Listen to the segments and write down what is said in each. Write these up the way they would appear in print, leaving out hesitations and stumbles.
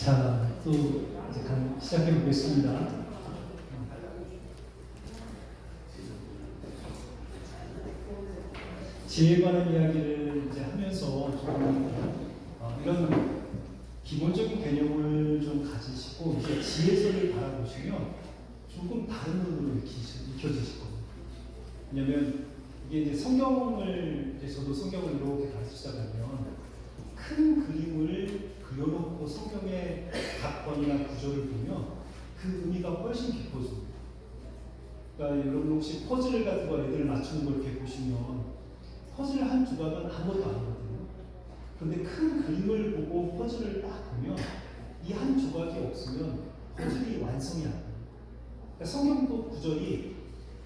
자, 또 이제 시작해 보겠습니다. 지혜에 관한 이야기를 이제 하면서 좀 이런 기본적인 개념을 좀 가지시고 이제 지혜서를 바라보시면 조금 다른 눈으로 익혀지실 겁니다. 왜냐하면 이게 이제 성경을 저도 성경을 이렇게 가르치다 보면 큰 그림을 그려놓고 성경의 각본이나 구조를 보면 그 의미가 훨씬 깊어집니다. 그러니까 여러분 혹시 퍼즐 같은 거 애들 맞추는 걸 이렇게 보시면 퍼즐 한 조각은 아무것도 아니거든요. 그런데 큰 그림을 보고 퍼즐을 딱 보면 이 한 조각이 없으면 퍼즐이 완성이 안 돼요. 그러니까 성경도 구절이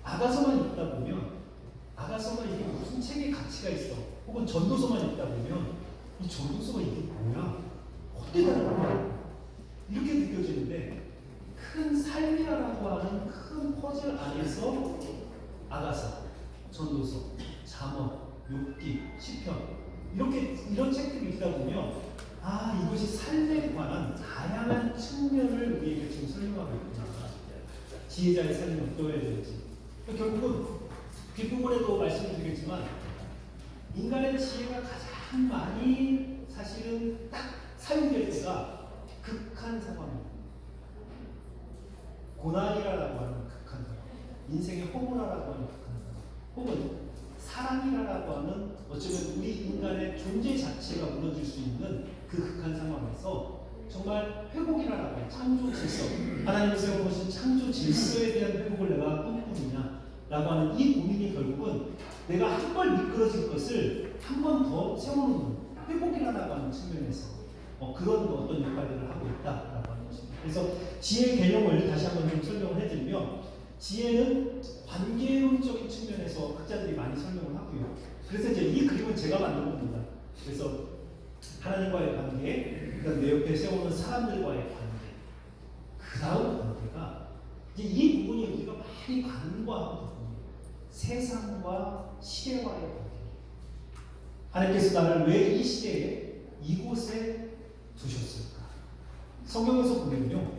아가서만 읽다 보면 아가서가 이게 무슨 책의 가치가 있어 혹은 전도서만 읽다 보면 이 전도서가 이게 뭐야? 헛되다는 거야. 이렇게 느껴지는데 큰 삶이라고 하는 큰 퍼즐 안에서 아가서, 전도서, 잠언, 욥기, 시편 이런 책들을 읽다 보면 이것이 삶에 관한 다양한 측면을 우리에게 지금 설명하고 있구나. 지혜자의 삶이 어떠해야 되는지. 결국은 뒷부분에도 말씀드리겠지만 인간의 지혜가 가장 많이 사실은 딱 사용될 때가 극한 상황입니다. 고난이라고 하는 극한 상황, 인생의 허무라고 하는 극한 상황, 혹은 사랑이라고 하는 어쩌면 우리 인간의 존재 자체가 무너질 수 있는 그 극한 상황에서 정말 회복이라고 하는 창조 질서, 하나님께서 세워보신 창조 질서에 대한 회복을 내가 꿈꾸느냐 라고 하는 이 고민이 결국은 내가 한 번 미끄러질 것을 한 번 더 세워놓는 회복이라고 하는 측면에서 그런 어떤 역할들을 하고 있다라고 하는 것입니다. 그래서 지혜 개념을 다시 한번 좀 설명을 해드리면 지혜는 관계론적인 측면에서 학자들이 많이 설명을 하고요. 그래서 이제 이 그림은 제가 만든 겁니다. 그래서 하나님과의 관계, 그다음 내 옆에 세우는 사람들과의 관계, 그 다음 관계가 이제 이 부분이 우리가 많이 관과하는 부분이에요. 세상과 시대와의 관계. 하나님께서 나를 왜 이 시대에 이곳에 두셨을까? 성경에서 보면요,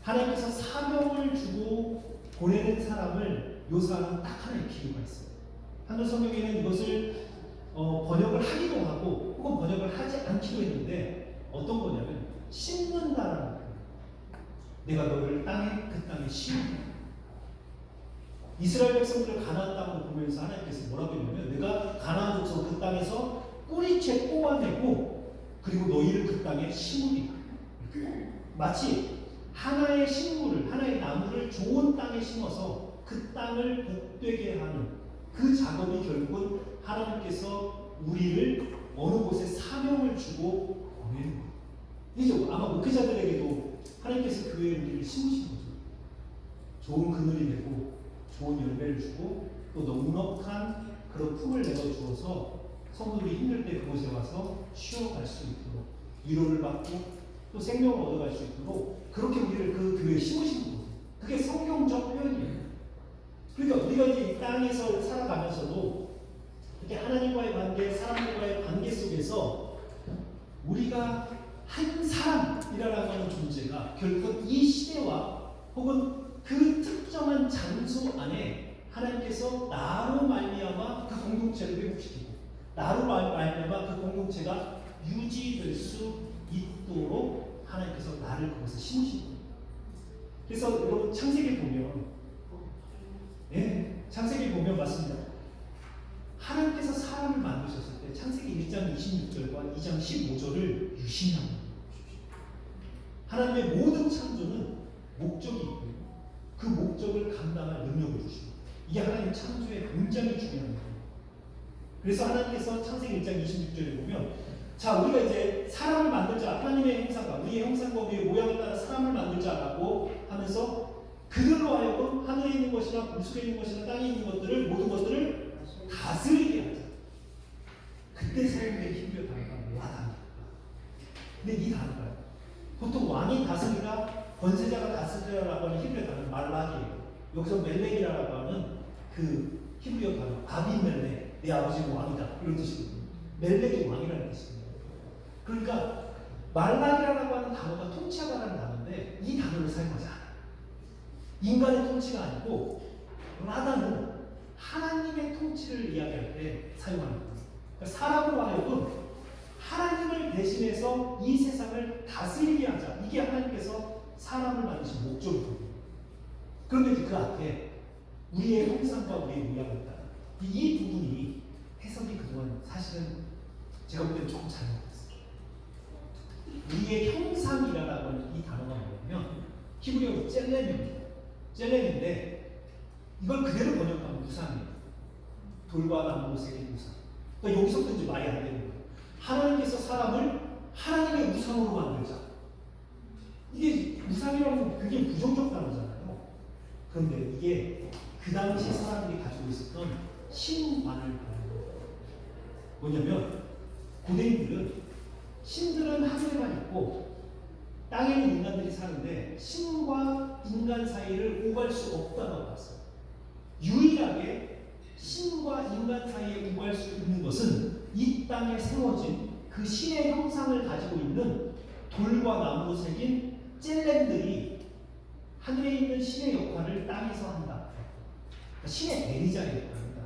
하나님께서 사명을 주고 보내는 사람을 묘사하는 딱 하나의 비유가 있어요. 한글 성경에는 이것을 번역을 하기도 하고 혹은 번역을 하지 않기도 했는데 어떤 거냐면 심는다라는 거예요. 내가 너를 그 땅에 심는다. 이스라엘 백성들을 가나안 땅으로 보면서 하나님께서 뭐라고 했냐면 내가 가나안 족속 그 땅에서 뿌리채 뽑아내고 그리고 너희를 그 땅에 심으리라. 마치 하나의 식물을, 하나의 나무를 좋은 땅에 심어서 그 땅을 복되게 하는 그 작업이 결국은 하나님께서 우리를 어느 곳에 사명을 주고 보내는 거예요. 이죠. 아마 목회자들에게도 하나님께서 교회에 우리를 심으신 거죠. 좋은 그늘이 되고 좋은 열매를 주고 또 넉넉한 그런 품을 내어 주어서 성도들이 힘들 때 그곳에 와서 쉬어갈 수 있도록 위로를 받고 또 생명을 얻어갈 수 있도록 그렇게 우리를 그 교회에 심으신 거예요. 그게 성경적 표현이에요. 그러니까 우리가 이제 이 땅에서 살아가면서도 이렇게 하나님과의 관계, 사람들과의 관계 속에서 우리가 한 사람이라고 하는 존재가 결국 이 시대와 혹은 그 특정한 장소 안에 하나님께서 나로 말미암아 그 공동체를 회복시키고 나로 말미암아 그 공동체가 유지될 수 있도록 하나님께서 나를 거기서 심으신 거예요. 그래서 여러분 창세기 보면 창세기 보면 맞습니다. 하나님께서 사람을 만드셨을 때 창세기 1장 26절과 2장 15절을 유심히 한번 보십시오. 하나님의 모든 창조는 목적이 있고요. 그 목적을 감당할 능력을 주십니다. 이게 하나님 창조의 굉장히 중요한 거예요. 그래서 하나님께서 창세기 1장 26절에 보면 자, 우리가 이제 사람을 만들자. 하나님의 형상과 우리의 형상과 우리의 모양을 따라 사람을 만들자라고 하면서 그들로 하여금 하늘에 있는 것이나 물속에 있는 것이나 땅에 있는 것들을 모든 것들을 다스리게 하자. 그때 사용된 히브리어 단어가 와단입니다. 근데 이 단어가 보통 왕이 다스리다, 권세자가 다스리다라고 하는 히브리어 단어는 말락이에요. 여기서 멜렉이라고 하는 그 히브리어 단어 아비멜렉, 내 아버지는 왕이다 이런 뜻이거든요. 멜렉이 왕이라는 뜻입니다. 그러니까 말락이라고 하는 단어가 인간의 통치가 아니고 라다는 하나님의 통치를 이야기할 때 사용하는 거예요. 그러니까 사람으로 하여금 하나님을 대신해서 이 세상을 다스리게 하자. 이게 하나님께서 사람을 만드신 목적이거든요. 그런데 그 앞에 우리의 형상과 우리의 모양을 따라 이 부분이 해석이 그동안 사실은 제가 볼 때는 조금 잘못됐어요. 우리의 형상이라고 하는 이 단어가 뭐냐면 히브리어로 젤렘입니다. 젤렘인데 이걸 그대로 번역하면 우상이에요. 돌과 나무로 새긴 우상. 그러니까 여기서부터 이제 말이 안 되는 거예요. 하나님께서 사람을 하나님의 우상으로 만들자. 이게 우상이라고 굉장히 부정적 단어잖아요. 그런데 이게 그 당시 사람들이 가지고 있었던 신관을 말하는 거예요. 뭐냐면 고대인들은 신들은 하늘에만 있고 땅에는 인간들이 사는데 신과 인간 사이를 오갈 수 없다고 봤어요. 유일하게 신과 인간 사이에 오갈 수 있는 것은 이 땅에 세워진 그 신의 형상을 가지고 있는 돌과 나무로 새긴 젤렘들이 하늘에 있는 신의 역할을 땅에서 한다. 그러니까 신의 대리자의 역할입니다.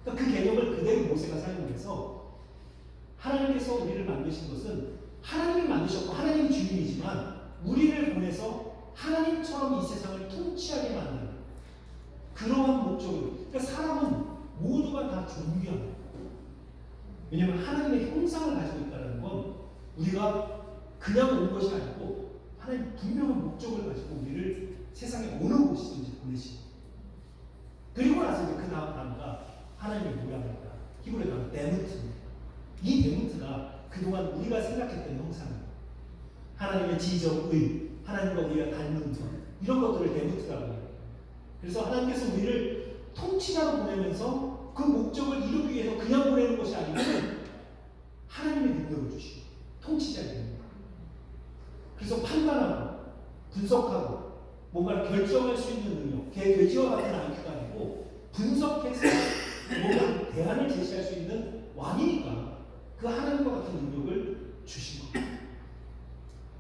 그러니까 그 개념을 그대로 모세가 사용해서 하나님께서 우리를 만드신 것은 하나님이 만드셨고 하나님이 주인이지만 우리를 보내서 하나님처럼 이 세상을 통치하게 만드는 그러한 목적으로. 그러니까 사람은 모두가 다 존귀한 거예요. 왜냐하면 하나님의 형상을 가지고 있다는 건 우리가 그냥 온 것이 아니고 하나님 분명한 목적을 가지고 우리를 세상에 어느 곳이든지 보내시고, 그리고 나서 이제 그 다음 단어가 하나님의 모양이다. 히브리 단어 데무트입니다. 이 데무트가 그동안 우리가 생각했던 형상입니다. 하나님의 지적의, 하나님과 우리가 닮는 것, 이런 것들을 데무트라고 해요. 그래서 하나님께서 우리를 통치자로 보내면서 그 목적을 이루기 위해서 그냥 보내는 것이 아니고 하나님의 능력을 주시고 통치자의 능력. 그래서 판단하고 분석하고 뭔가를 결정할 수 있는 능력, 돼지와 같은 IQ가 아니고 분석해서 뭔가 대안을 제시할 수 있는 왕이니까 그 하나님과 같은 능력을 주신 겁니다.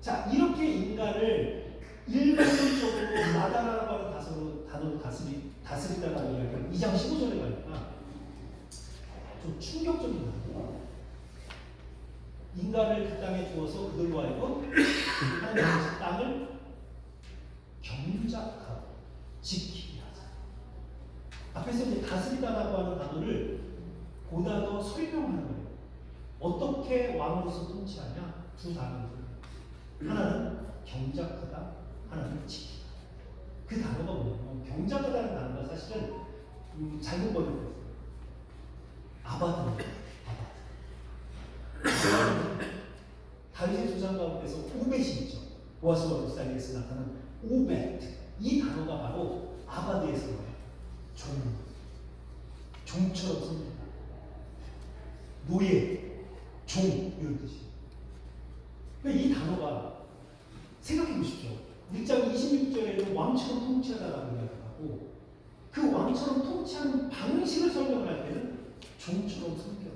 자, 이렇게 인간을 일반적으로 나다라고 하는 단어로 다스리다라고 이야기하면 2장 15절에 가니까 좀 충격적인 단어예요. 인간을 그 땅에 두어서 그들로 하여금 하나님의 땅을 경작하고 지키게 하자. 앞에서 이제 다스리다라고 하는 단어를 보다 더 설명하는 거예요. 어떻게 왕으로서 통치하냐? 두 단어를. 하나는 경작하다, 하나는 지키다. 그 단어가 뭐냐면 경작하다는 단어가 사실은 잘못 번역됐어요. 아바드입니다. 다윗의 조상 가운데서 오벳이 있죠. 보아스와 룻사이에서 나타난 오벳. 이 단어가 바로 아바드에서 나와요. 종처럼 씁니다. 노예, 종 이런 뜻이에요. 그러니까 이 단어가 생각해 보십시오. 1장 26절에는 왕처럼 통치하다라고 이야기하고 그 왕처럼 통치하는 방식을 설명을 할 때는 종처럼 섬겨라.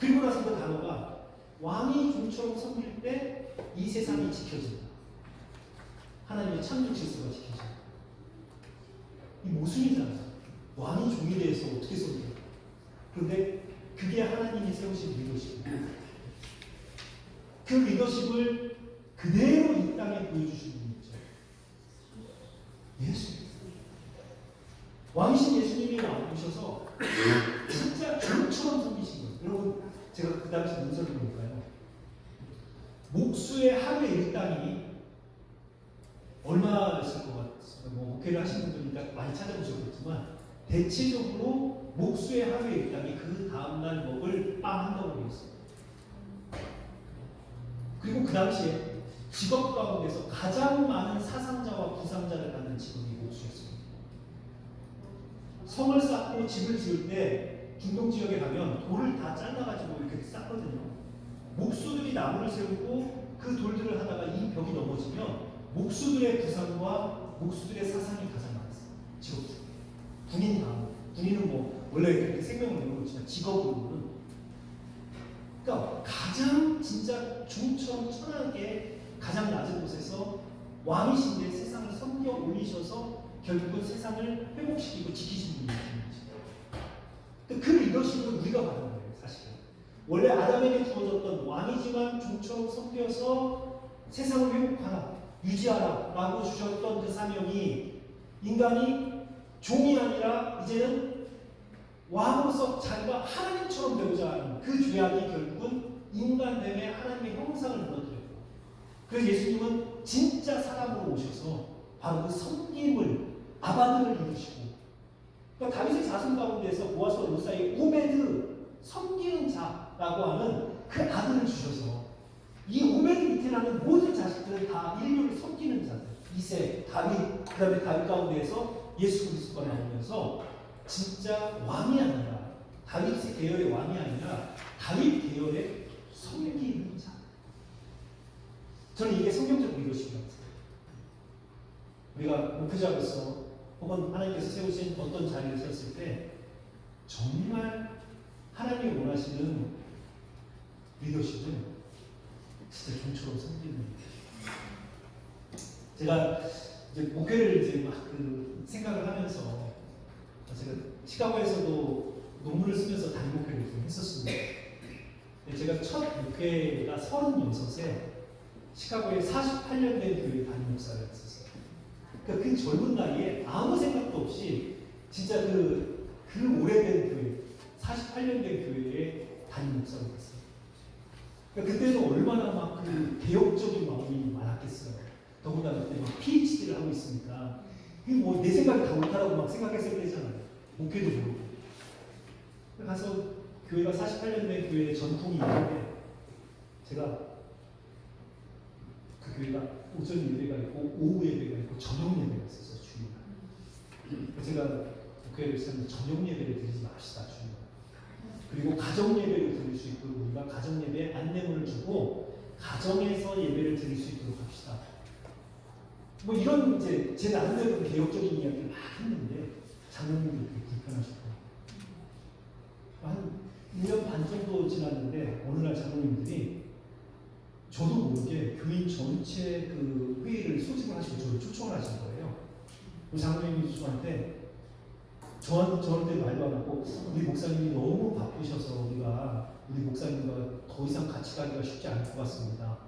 그리고 나서 그 단어가 왕이 종처럼 섬길 때 이 세상이 지켜진다. 하나님의 창조 질서가 지켜진다. 이 모순이잖아요. 왕이 종에 대해서 어떻게 섬겨요? 그런데 그게 하나님이 세우신 리더십입니다. 그 리더십을 그대로 이 땅에 보여주신 분이 있죠. 예수. 왕이신 예수님이 오셔서 진짜 종처럼 섬기신 거예요. 여러분, 제가 그 당시 문서를 보니까요. 목수의 하루의 일당이 얼마였을 것 같습니다. 뭐 목회를 하신 분들이니까 많이 찾아보셨겠지만 대체적으로 목수의 하루의 일당이 그 다음날 먹을 빵 한 덩어리였어요. 그리고 그 당시에 직업 가운데서 가장 많은 사상자와 부상자를 갖는 직업이 목수였습니다. 성을 쌓고 집을 지을 때 중동 지역에 가면 돌을 다 잘라가지고 이렇게 쌓거든요. 목수들이 나무를 세우고 그 돌들을 하다가 이 벽이 넘어지면 목수들의 부상과 목수들의 사상이 가장 많았어요. 직업 중. 군인 다음. 군인은 뭐 원래 그렇게 생명을 내는 거지만 직업으로는. 그러니까 가장 진짜 중처럼 천하게 가장 낮은 곳에서 왕이신데 세상을 섬겨 올리셔서 결국은 세상을 회복시키고 지키신 분이십니다. 그 리더십을 우리가 받은 거예요, 사실은. 원래 아담에게 주어졌던 왕이지만 종처럼 섬겨서 세상을 회복하라, 유지하라 라고 주셨던 그 사명이 인간이 종이 아니라 이제는 왕으로서 자기가 하나님처럼 되고자 하는 그 죄악이 결국은 인간됨에 하나님의 형상을 무너뜨렸고, 그래서 예수님은 진짜 사람으로 오셔서 바로 그 섬김을, 아바드를 이루시고, 그러니까 다윗의 자손 가운데서 보아스와 롯사의 오베드, 섬기는 자라고 하는 그 아들을 주셔서 이 오베드 밑에 나는 모든 자식들은 다 인류를 섬기는 자들, 이세, 다윗, 그 다음에 다윗 가운데에서 예수 그리스도가 나오면서 진짜 왕이 아니라, 다윗의 계열의 왕이 아니라 다윗 계열의 섬기는 자. 저는 이게 성경적 리더십이라고 생각해요. 우리가 목회자로서 혹은 하나님께서 세우신 어떤 자리에 섰을 때 정말 하나님이 원하시는 리더십은 진짜 종처럼 섬기는 거예요. 제가 이제 목회를 이제 막 생각을 하면서 제가 시카고에서도 논문을 쓰면서 단임 목회를 좀 했었습니다. 제가 첫 목회가 36에 시카고에 48년 된 교회 담임 목사를 했었어요. 그러니까 그 젊은 나이에 아무 생각도 없이 진짜 그 오래된 교회, 48년 된 교회에 담임 목사를 했어요. 그러니까 그때는 얼마나 막 그 개혁적인 마음이 많았겠어요. 더군다나 그때 막 PhD를 하고 있으니까 뭐 내 생각이 다 옳다라고 막 생각했을 때잖아요. 목회도 모르고. 가서 교회가 48년 된 교회에 전통이 있는데 제가 그 교회가 오전 예배가 있고 오후 예배가 있고 저녁 예배가 있었어요. 주일날. 제가 교회를 시작하면 저녁 예배를 드리지 맙시다. 주일날. 그리고 가정 예배를 드릴 수 있도록 우리가 가정 예배에 안내문을 주고 가정에서 예배를 드릴 수 있도록 합시다. 뭐 이런 이제 제 나름대로 개혁적인 이야기를 막 했는데 장로님들이 되게 불편하셨고, 한 1년 반 정도 지났는데 어느 날 장로님들이 저도 모르게 교인 전체 그 회의를 소집을 하시고 저를 초청을 하신 거예요. 그 장로님이 저한테 말도 안 하고 우리 목사님이 너무 바쁘셔서 우리 목사님과 더 이상 같이 가기가 쉽지 않을 것 같습니다.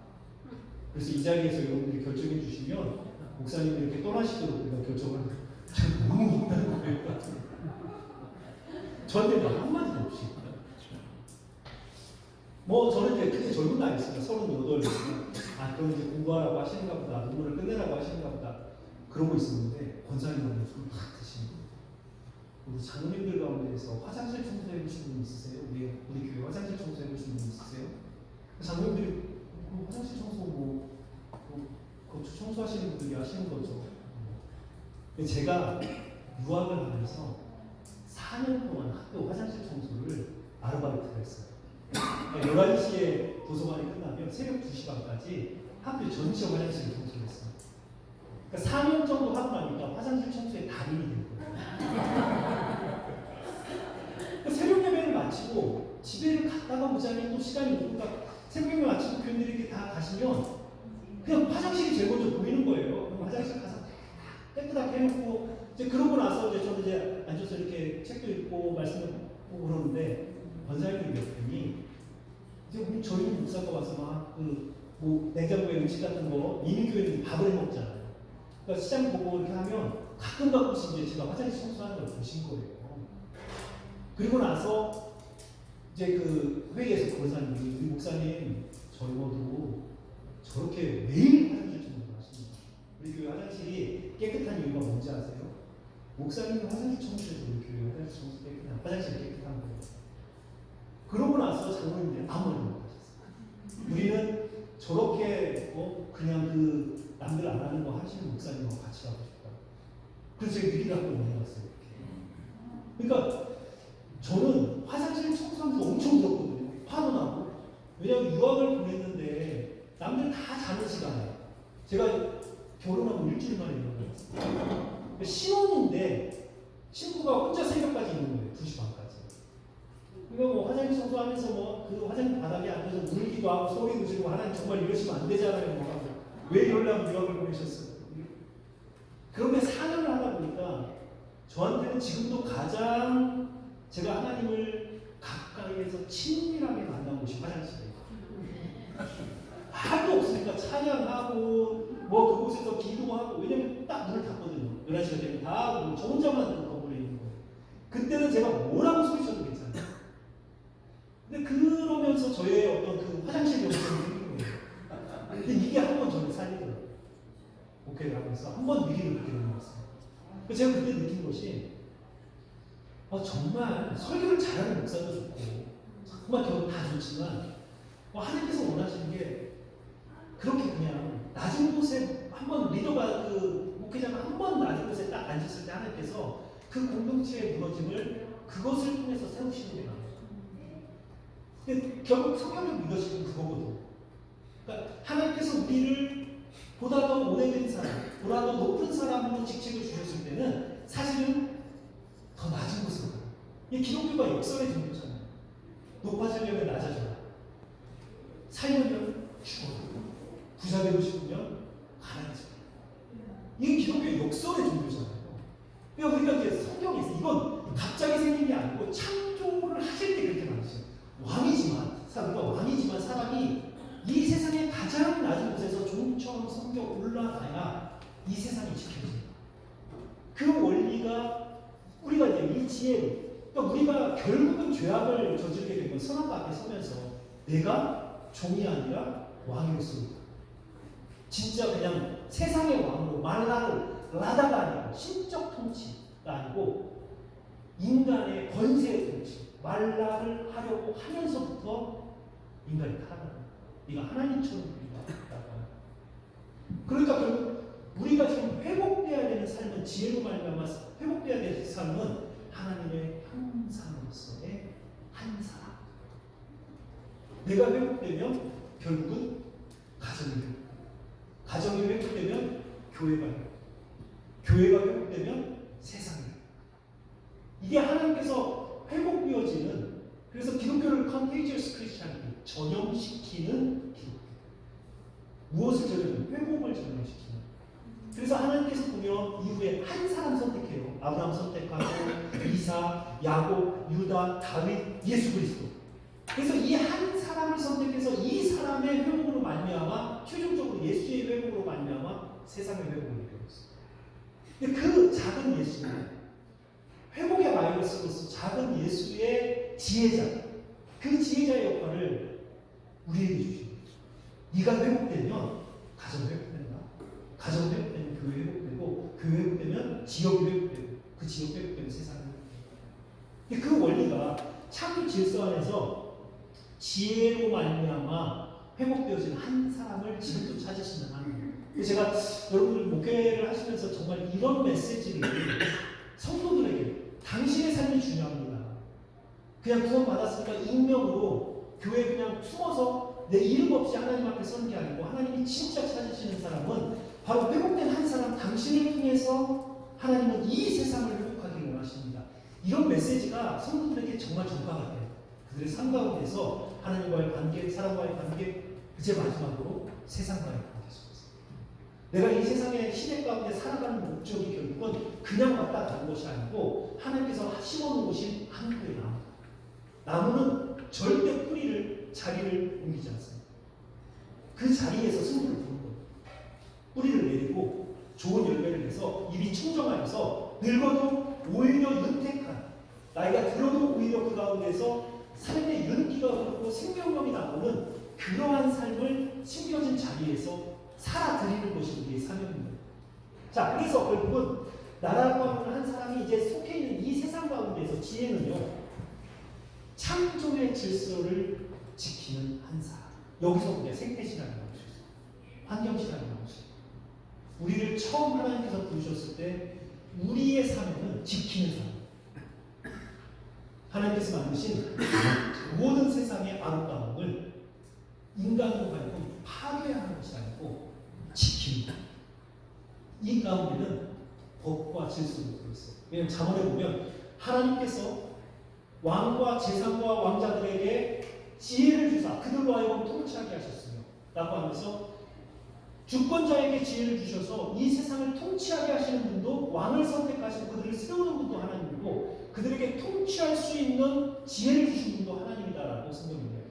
그래서 이 자리에서 여러분들이 결정해 주시면 목사님이 이렇게 떠나시도록 우리가 결정을 제가 너무 못하는 거예요. 저한테 말 한마디도 없이. 뭐 저는 이제 그때 젊은 나이였습니다. 38이었으면 그럼 이제 공부하라고 하시는가 보다, 논문을 끝내라고 하시는가 보다 그러고 있었는데 권사님한테 손을 탁 드시는 거예요. 우리 장로님들 가운데에서 화장실 청소해 보신 분 있으세요? 우리 교회 화장실 청소해 보신 분 있으세요? 장로님들이 화장실 청소 그 청소하시는 분들이 하시는 거죠. 제가 유학을 하면서 4년 동안 학교 화장실 청소를 아르바이트를 했어요. 11시에 도서관이 끝나면 새벽 2시 반까지 학교 전체 화장실을 청소를 했어요. 그러니까 4년 정도 하고 나니까 화장실 청소의 달인이 된 거예요. 새벽 예배를 마치고 집에를 갔다가 오자니 또 시간이 오니까 새벽 예배 마치고 교인들이 이렇게 다 가시면 그냥 화장실이 제일 먼저 보이는 거예요. 그럼 화장실 가서 깨끗하게 해놓고 이제 그러고 나서 저는 이제 앉아서 이렇게 책도 읽고 말씀을 보고 그러는데 권사님들 몇 분이 이제 저희 목사가 와서 막 뭐 냉장고에 음식 같은 거 이민교회는 밥을 해 먹잖아요. 그러니까 시장 보고 이렇게 하면 가끔씩 이제 제가 화장실 청소하는 걸 보신 거예요. 그리고 나서 이제 그 회의에서 권사님이 우리 목사님 젊어도 저렇게 매일 화장실 청소를 하십니다. 우리 교회 화장실이 깨끗한 이유가 뭔지 아세요? 목사님은 화장실 청소해서 우리 교회 화장실 청소 깨끗한, 화장실이 깨끗한 거예요. 그러고 나서 장로님들이 아무 말도 못 하셨어요. 우리는 저렇게 그냥 그 남들 안 하는 거 하시는 목사님하고 같이 하고 싶다. 그래서 제가 미리 학교 넘어갔어요. 그러니까 저는 화장실 청소하면서 엄청 들었거든요. 화도 나고. 왜냐하면 유학을 보냈는데 남들 다 자는 시간에 제가 결혼하고 일주일 만에 이런 거였어요. 신혼인데 친구가 혼자 새벽까지 있는 거예요. 2시 반까지. 그러니까 뭐 화장실 청소하면서 그 화장실 바닥에 앉아서 울기도 하고 소리도 지르고 하나님 정말 이러시면 안 되잖아요. 왜 이러려고 유학을 보내셨어요? 그런데 4년을 하다 보니까 저한테는 지금도 가장 제가 하나님을 가까이에서 친밀하게 만난 곳이 화장실이에요. 아무도 없으니까 찬양하고 뭐 그곳에서 기도하고, 왜냐면 딱 문을 닫거든요. 11시가 되면 다 하고 저 혼자만 그 건물에 있는 거예요. 그때는 제가 뭐라고 소리쳐도 괜찮아요. 근데 그러면서 저의 어떤 그 화장실 영성이 생긴 거예요. 근데 이게 한 번 저를 살리더라고요. 목회를 하면서 한 번 위기를 느끼게 된 것 같습니다. 그래서 제가 그때 느낀 것이 정말 설교를 잘하는 목사도 좋고 정말 결혼 다 좋지만 하나님께서 원하시는 게 그렇게 그냥 낮은 곳에 한번 리더가 그 목회자가 한 번 낮은 곳에 딱 앉았을 때 하나님께서 그 공동체의 무너짐을 그것을 통해서 세우시는 게 나아요. 근데 결국 성경의 리더십은 그거거든요. 그러니까 하나님께서 우리를 보다 더 오래된 사람, 보다 더 높은 사람으로 직책을 주셨을 때는 사실은 더 낮은 곳으로 가요. 이 기독교가 역설의 종교잖아요. 높아지려면 낮아져라. 살려면 죽어라. 부자 되고 싶으면 가난해져라. 이게 기독교의 역설의 종교잖아요. 그러니까 우리가 이제 성경에서 이건 갑자기 생긴 게 아니고 창조를 하실 때 그렇게 말했어요. 우리가 왕이지만 사람이 이 세상의 가장 낮은 곳에서 종처럼 섬겨 올라가야 이 세상이 지켜집니다. 그 원리가 우리가 이제 이 지혜로, 그러니까 우리가 결국은 죄악을 저지르게 되면 선악과 앞에 서면서 내가 종이 아니라 왕으로서 진짜 그냥 세상의 왕으로 라다가 아니고 신적 통치가 아니고 인간의 권세의 통치, 말락을 하려고 하면서부터 인간이 타락합니다. 네가 하나님처럼 되리라. 그러니까 결국 우리가 지금 회복돼야 되는 삶은, 지혜로 말미암아 회복돼야 되는 삶은 하나님의 형상으로서의 한 사람. 내가 회복되면 결국은 가정이 회복돼요. 가정이 회복되면 교회가 회복돼요. 교회가 회복되면 세상이 회복돼요. 이게 하나님께서 회복되어지는, 그래서 기독교를 컨테이지어스 크리스찬이티, 전염시키는 기독교. 무엇을 전염해요? 회복을 전염시키는. 그래서 하나님께서 보면 이후에 한 사람 선택해요. 아브라함 선택하고 이삭, 야곱, 유다, 다윗, 예수 그리스도. 그래서 이 한 사람을 선택해서 이 사람의 회복으로 말미암아 최종적으로 예수의 회복으로 말미암아 세상의 회복을 이루었어요. 근데 그 작은 예수는 회복의 바이러스로서 작은 예수의 지혜자, 그 지혜자의 역할을 우리에게 주십니다. 네가 회복되면 가정 회복된다. 가정 회복되면 교회 회복되고, 교회 회복되면 지역이 회복되고, 그 지역 회복되면 세상이 회복되고. 그 원리가 창조 질서 안에서 지혜로 말미암아 회복되어진 한 사람을 지금도 찾으시는 하나님. 제가 여러분들 목회를 하시면서 정말 이런 메시지를 성도들에게, 당신의 삶이 중요합니다. 그냥 구원 받았으니까 익명으로 교회에 그냥 숨어서 내 이름 없이 하나님 앞에 서는 게 아니고, 하나님이 진짜 찾으시는 사람은 바로 회복된 한 사람, 당신을 통해서 하나님은 이 세상을 회복하기를 원하십니다. 이런 메시지가 성도들에게 정말 전파 같아요. 그들의 삶 가운데서 하나님과의 관계, 사람과의 관계, 그제 마지막으로 세상과의 관계 속에서 내가 이 세상의 시대 가운데 살아가는 목적이 결국은 그냥 왔다 가는 것이 아니고 하나님께서 심어놓은 곳이 한 그루의 나무. 나무는 절대 자리를 옮기지 않습니다. 그 자리에서 승부를 부는 거예요. 뿌리를 내리고 좋은 열매를 내서 입이 청정하여서 늙어도 오히려 윤택한, 나이가 들어도 오히려 그 가운데서 삶의 윤기가 흐르고 생명력이 나오는 그러한 삶을 심겨진 자리에서 살아드리는 것이 우리의 사명입니다. 자, 그래서 결국은 나라고 하는 한 사람이 이제 속해 있는 이 세상 가운데서 지혜는요, 창조의 질서를 지키는 한 사람. 여기서 우리가 생태신앙이 나올 수 있어요. 환경신앙이 나올 수 있어요. 우리를 처음 하나님께서 부르셨을 때 우리의 사명은 지키는 사람. 하나님께서 만드신 모든 세상의 아름다움을 인간으로 하여금 파괴하는 것이 아니고 지킵니다. 이 가운데는 법과 질서가 들어있어요. 왜냐하면 잠언에 보면 하나님께서 왕과 제사장과 왕자들에게 지혜를 주사 그들로 하여금 통치하게 하셨으며 라고 하면서 주권자에게 지혜를 주셔서 이 세상을 통치하게 하시는 분도, 왕을 선택하시고 그들을 세우는 분도 하나님이고, 그들에게 통치할 수 있는 지혜를 주신 분도 하나님이다라고 성경이 이야기해요.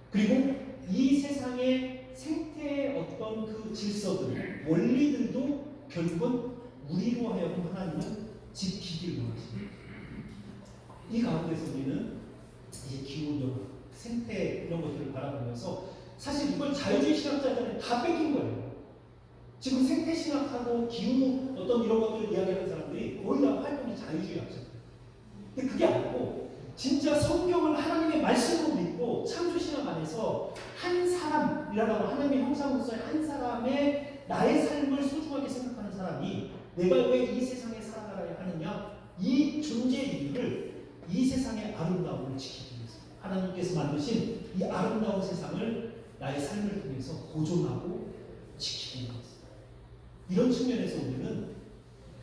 그리고 이 세상의 생태의 어떤 그 질서들, 원리들도 결국은 우리로 하여금 하나님은 지키기를 원하십니다. 이 가운데서 우리는 이제 기후변화, 생태 이런 것들을 바라보면서 사실 이걸 자유주의 신학자들은 다 뺏긴 거예요. 지금 생태 신학하고 기후 어떤 이런 것들을 이야기하는 사람들이 거의 다 활동이 자유주의 학자들. 근데 그게 아니고 진짜 성경을 하나님의 말씀으로 믿고 창조 신학 안에서 한 사람이라고 하나님의 형상으로서의 한 사람의 나의 삶을 소중하게 생각하는 사람이 내가 왜 이 세상에 살아가야 하느냐, 이 존재 이유를 이 세상의 아름다움을 지키기 위해서 하나님께서 만드신 이 아름다운 세상을 나의 삶을 통해서 보존하고 지키기 위해서, 이런 측면에서 우리는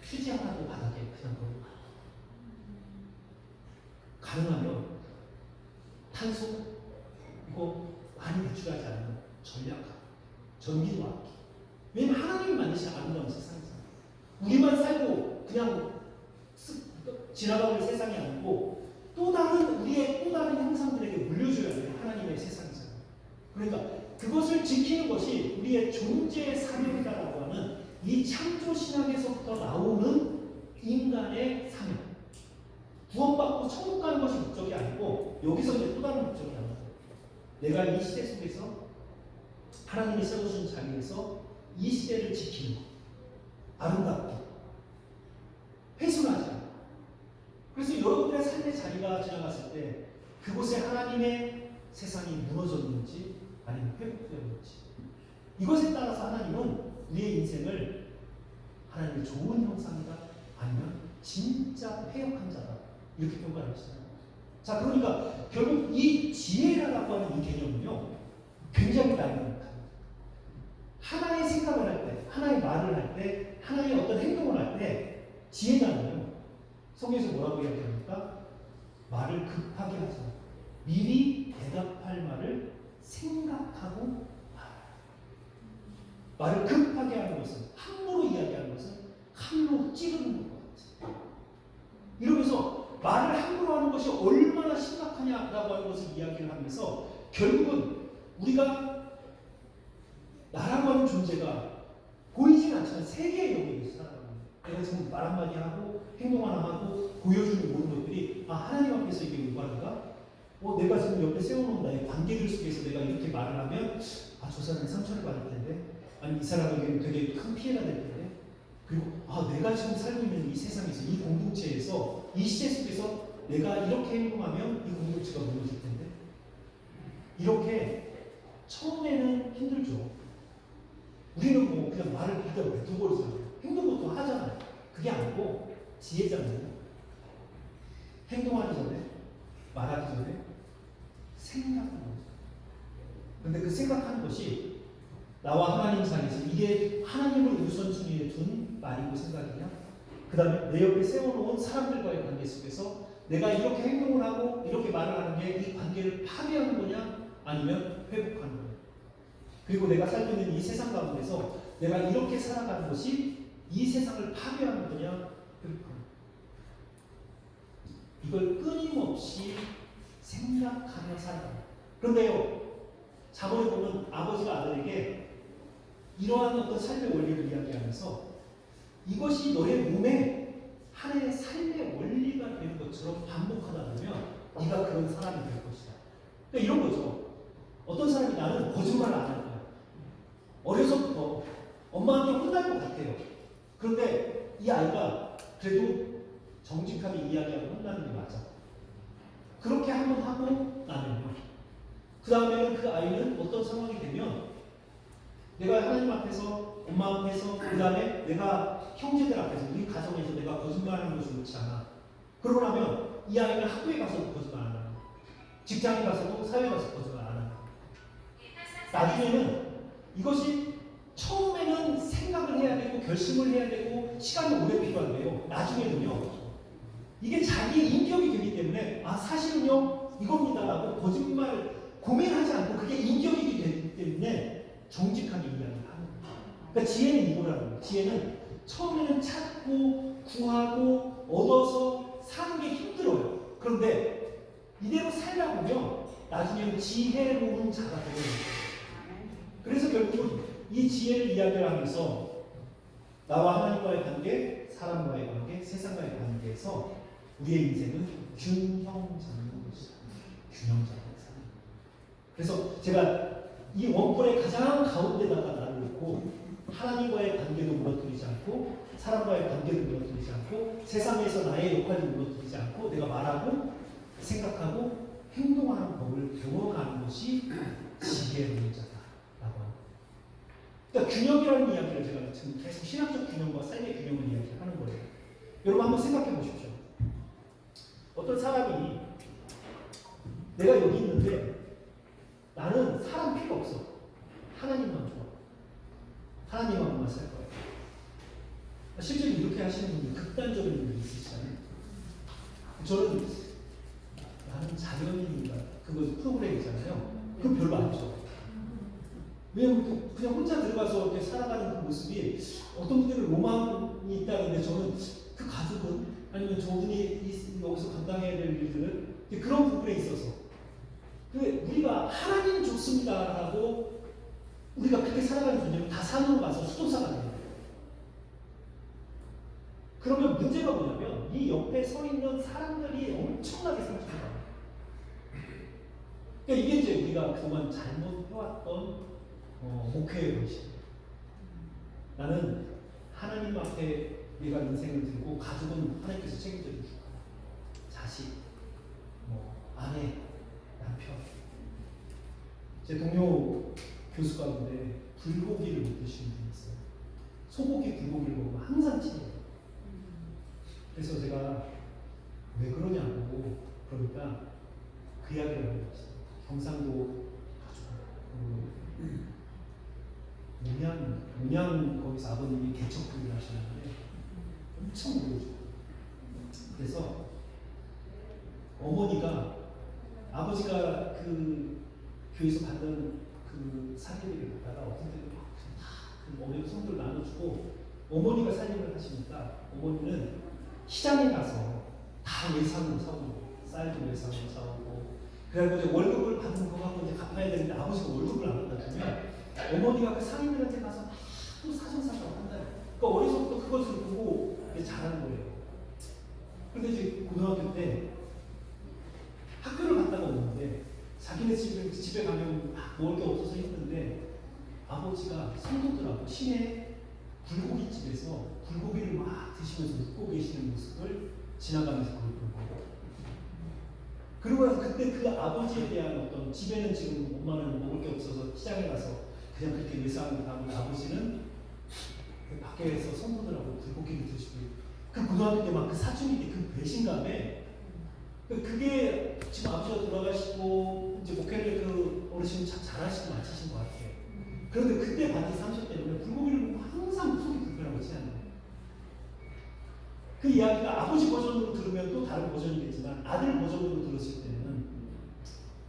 휴지 하나도 바닥에 그냥 놓고 가능하면 탄소 이거 많이 배출하지 않는 전략하고 전기도 아끼고, 왜냐면 하나님이 만드신 아름다운 세상이잖아요. 우리만 살고 그냥 지나가는 세상이 아니고 또 다른 우리의 또 다른 형상들에게 물려줘야 돼요. 하나님의 세상이잖아요. 그러니까 그것을 지키는 것이 우리의 존재의 사명이다라고 하는 이 창조 신학에서부터 나오는 인간의 사명. 구원받고 천국 가는 것이 목적이 아니고 여기서 이제 또 다른 목적이 나와요. 내가 이 시대 속에서 하나님이 세우신 자리에서 이 시대를 지키는 것. 아름답게 훼손하지 않고. 그래서 여러분들의 삶의 자리가 지나갔을 때 그곳에 하나님의 세상이 무너졌는지 아니면 회복되었는지, 이것에 따라서 하나님은 우리의 인생을 하나님의 좋은 형상이다 아니면 진짜 패역한 자다 이렇게 평가하시잖아요. 자, 그러니까 결국 이 지혜라고 하는 이 개념은요 굉장히 다양합니다. 하나의 생각을 할 때, 하나의 말을 할 때, 하나의 어떤 행동을 할 때 지혜자는요 성경에서 뭐라고 이야기합니까? 말을 급하게 하지 않고 미리 대답할 말을 생각하고 말을 급하게 하는 것은, 함부로 이야기하는 것은 칼로 찌르는 것 같아요. 이러면서 말을 함부로 하는 것이 얼마나 심각하냐라고 하는 것을 이야기를 하면서 결국은 우리가 나라고 하는 존재가 보이진 않지만 세계의 영역에서 살아가는 거예요. 내가 지금 말 한마디 하고 행동 하나 하고 보여주는 모든 것들이 하나님 앞에서 이게 요구하는가? 내가 지금 옆에 세워놓은 나의 관계들 속에서 내가 이렇게 말을 하면 저 사람이 상처를 받을 텐데, 아니 이 사람에게는 되게 큰 피해가 될 텐데, 그리고 내가 지금 살고 있는 이 세상에서, 이 공동체에서, 이 시대 속에서 내가 이렇게 행동하면 이 공동체가 무너질 텐데, 이렇게 처음에는 힘들죠. 우리는 뭐 그냥 말을 그대로 뱉어버리잖아요. 행동부터 하잖아요. 그게 아니고 지혜잖아요. 행동하기 전에, 말하기 전에 생각하는 거죠. 그런데 그 생각하는 것이 나와 하나님 사이에서 이게 하나님을 우선순위에 둔 말이고 생각이냐? 그 다음에 내 옆에 세워놓은 사람들과의 관계 속에서 내가 이렇게 행동을 하고 이렇게 말을 하는 게 이 관계를 파괴하는 거냐? 아니면 회복하는 거냐? 그리고 내가 살고 있는 이 세상 가운데서 내가 이렇게 살아가는 것이 이 세상을 파괴하는 거냐? 회복하는 거냐? 이걸 끊임없이 생각하며 살아갑니다. 그런데요, 자본에 보면 아버지가 아들에게 이러한 어떤 삶의 원리를 이야기하면서 이것이 너의 몸에 하나의 삶의 원리가 되는 것처럼 반복하다 보면 네가 그런 사람이 될 것이다. 그러니까 이런 거죠. 어떤 사람이 나는 거짓말을 안 할 거야. 어려서부터 엄마한테 혼날 것 같아요. 그런데 이 아이가 그래도 정직하게 이야기하고 혼나는 게 맞아. 그렇게 한번 하고 나면요, 그 다음에는 그 아이는 어떤 상황이 되면 내가 하나님 앞에서, 엄마 앞에서, 그 다음에 내가 형제들 앞에서, 우리 가정에서 내가 거짓말하는 것이 옳지 않아. 그러고 나면 이 아이는 학교에 가서도 거짓말 안 하는 거야. 직장에 가서도, 사회에 가서 거짓말 안 하는 거야. 나중에는 이것이 처음에는 생각을 해야 되고 결심을 해야 되고 시간이 오래 필요한데요, 나중에는요 이게 자기의 인격이 되기 때문에 사실은요 이겁니다라고 거짓말 고민하지 않고 그게 인격이기 때문에 정직하게 정직하게 이야기를 하는 거예요. 그러니까 지혜는 이거라는 거예요. 지혜는 처음에는 찾고 구하고 얻어서 사는 게 힘들어요. 그런데 이대로 살다 보면 나중에는 지혜로운 자가 되는 거예요. 그래서 결국은 이 지혜를 이야기를 하면서 나와 하나님과의 관계, 사람과의 관계, 세상과의 관계에서 우리의 인생은 균형 잡는 것이다. 균형 잡는 삶. 그래서 제가 이 원본의 가장 가운데다가 나를 놓고 하나님과의 관계도 무너뜨리지 않고 사람과의 관계도 무너뜨리지 않고 세상에서 나의 역할도 무너뜨리지 않고 내가 말하고 생각하고 행동하는 법을 배워가는 것이 지혜로운 자다라고 합니다. 그러니까 균형이라는 이야기를 제가 지금 계속 신학적 균형과 삶의 균형을 이야기하는 거예요. 여러분 한번 생각해 보십시오. 어떤 사람이 내가 여기 있는데 나는 사람 필요 없어. 하나님만 좋아. 하나님만만 살 거야. 실제로 이렇게 하시는 분들 극단적인 분들이 있으시잖아요. 저는 나는 자연인인가 그거 프로그램 있잖아요. 그거 별로 안 좋아. 왜냐면 그냥 혼자 들어가서 이렇게 살아가는 그 모습이 어떤 분들은 로망이 있다는데 저는 그 가족은 아니면 저분이 여기서 감당해야 될 일들은 그런 부분에 있어서 우리가 하나님 좋습니다라고 우리가 그렇게 살아가는 존재는 다 산으로 가서 수도사가 되는 거예요. 그러면 문제가 뭐냐면 이 옆에 서 있는 사람들이 엄청나게 상처받아요. 그러니까 이게 이제 우리가 그동안 잘못해왔던 목회의 것이에요. 나는 하나님 앞에 내가 인생을 들고 가족은 하나님께서 책임져 주실 거야. 자식, 아내, 남편. 제 동료 교수 가운데 불고기를 못 드시는 분이 있어요. 소고기, 불고기를 먹으면 항상 치워요. 그래서 제가 왜 그러냐고 그러니까 그 이야기를 하는 거죠. 경상도 가족. 문양 거기서 아버님이 개척부를 하시는데 엄청 오래죠. 그래서 어머니가 아버지가 그 교회에서 받는 그 사례비를 갖다가 어떤 때는 그 어머니 성들 나눠주고 어머니가 살림을 하시니까 어머니는 시장에 가서 다 외상으로 사오고 쌀도 외상으로 사오고 그래가지고 이제 월급을 받은 거 갖고 이제 갚아야 되는데 아버지가 월급을 안 받다 주면 어머니가 그 상인들한테 가서 또 사정사정 한다. 그러니까 어려서부터 그것을 보고 자라는 거예요. 그런데 이제 고등학교 때 학교를 갔다가 오는데 자기네 집에 가면 막 먹을 게 없어서 힘든데 아버지가 성도들하고 시내 불고기집에서 불고기를 막 드시면서 먹고 계시는 모습을 지나가면서 그걸 본 거예요. 그리고 나서 그때 그 아버지에 대한 어떤 집에는 지금 엄마는 먹을 게 없어서 시장에 가서 그냥 그렇게 외상을 하면 아버지는 그 밖에서 성도들하고 불고기를 드시고 그 고등학교 때 막 그 사춘기 때 그 배신감에 그게 지금 아버지가 돌아가시고 이제 목회를 그 어르신이 참 잘하시고 마치신 것 같아요. 그런데 그때 받은 상처 때문에 불고기를 먹으면 항상 속이 불편하고 치는 거예요. 그 이야기가 아버지 버전으로 들으면 또 다른 버전이겠지만 아들 버전으로 들었을 때는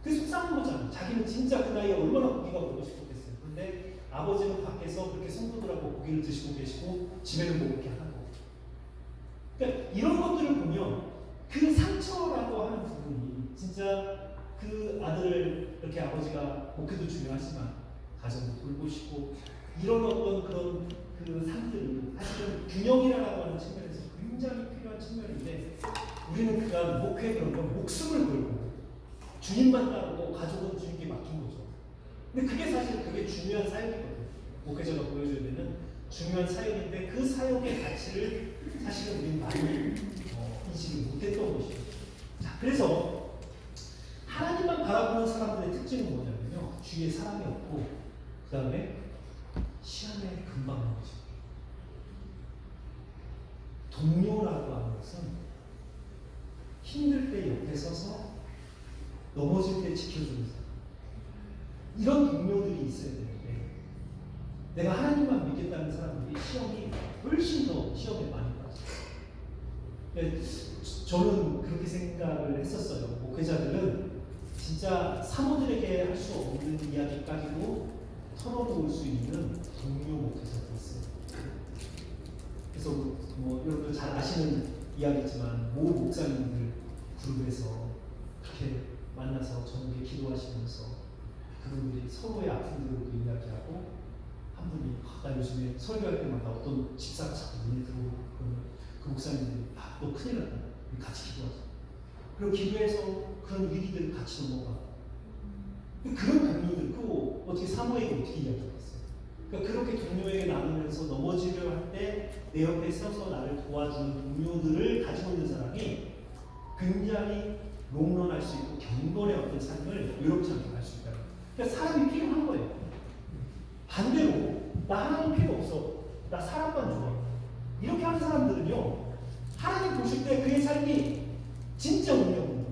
그게 속상한 거잖아요. 자기는 진짜 그 나이에 얼마나 고기가 먹고 싶었겠어요. 그런데 아버지는 밖에서 그렇게 성도들하고 고기를 드시고 계시고 집에는 뭐 그렇게 하는 거고. 그러니까 이런 것들을 보면 그 상처라고 하는 부분이 진짜 그 아들을 이렇게 아버지가 목회도 중요하지만 가정도 돌보시고 이런 어떤 그런 그 삶들을 사실은 균형이라고 하는 측면에서 굉장히 필요한 측면인데 우리는 그간 목회 그런 건 목숨을 걸고 주님만 따르고 가족은 주님께 맡긴 거죠. 근데 그게 사실 되게 중요한 사역이거든요. 목회자가 보여줘야 되는 중요한 사역인데 그 사역의 가치를 사실은 우리는 많이 인식을 못했던 것이죠. 자, 그래서 하나님만 바라보는 사람들의 특징은 뭐냐면요. 주위에 사람이 없고 그 다음에 시간에 금방 넘어지고 동료라고 하는 것은 힘들 때 옆에 서서 넘어질 때 지켜주는 사람. 이런 동료들이 있어야 되는데 내가 하나님만 믿겠다는 사람들이 시험이 훨씬 더 시험에 많이 빠져요. 저는 그렇게 생각을 했었어요. 목회자들은 진짜 사모들에게 할 수 없는 이야기까지도 털어놓을 수 있는 동료 목회자도 있어요. 그래서 뭐 여러분들 잘 아시는 이야기지만 모 목사님들 그룹에서 이렇게 만나서 저녁에 기도하시면서 그분들이 서로의 아픔들을 이야기하고 한 분이 나 요즘에 설교할 때마다 어떤 집사가 자꾸 눈에 들어오고 그 목사님들이 너 큰일 났다. 우리 같이 기도하자. 그리고 기도해서 그런 위기들을 같이 넘어가. 그런 동료들, 그 어떻게 사모에게 어떻게 이야기했어요? 그러니까 그렇게 동료에게 나누면서 넘어지려 할 때 내 옆에 서서 나를 도와주는 동료들을 가지고 있는 사람이 굉장히 롱런할 수 있고 경건의 어떤 삶을 외롭지 않게 할 수 있다. 그러니까 사람이 필요한 거예요. 반대로 나 하나님 필요 없어. 나 사람만 좋아. 이렇게 하는 사람들은요. 하나님 보실 때 그의 삶이 진짜 의미 없는 거예요.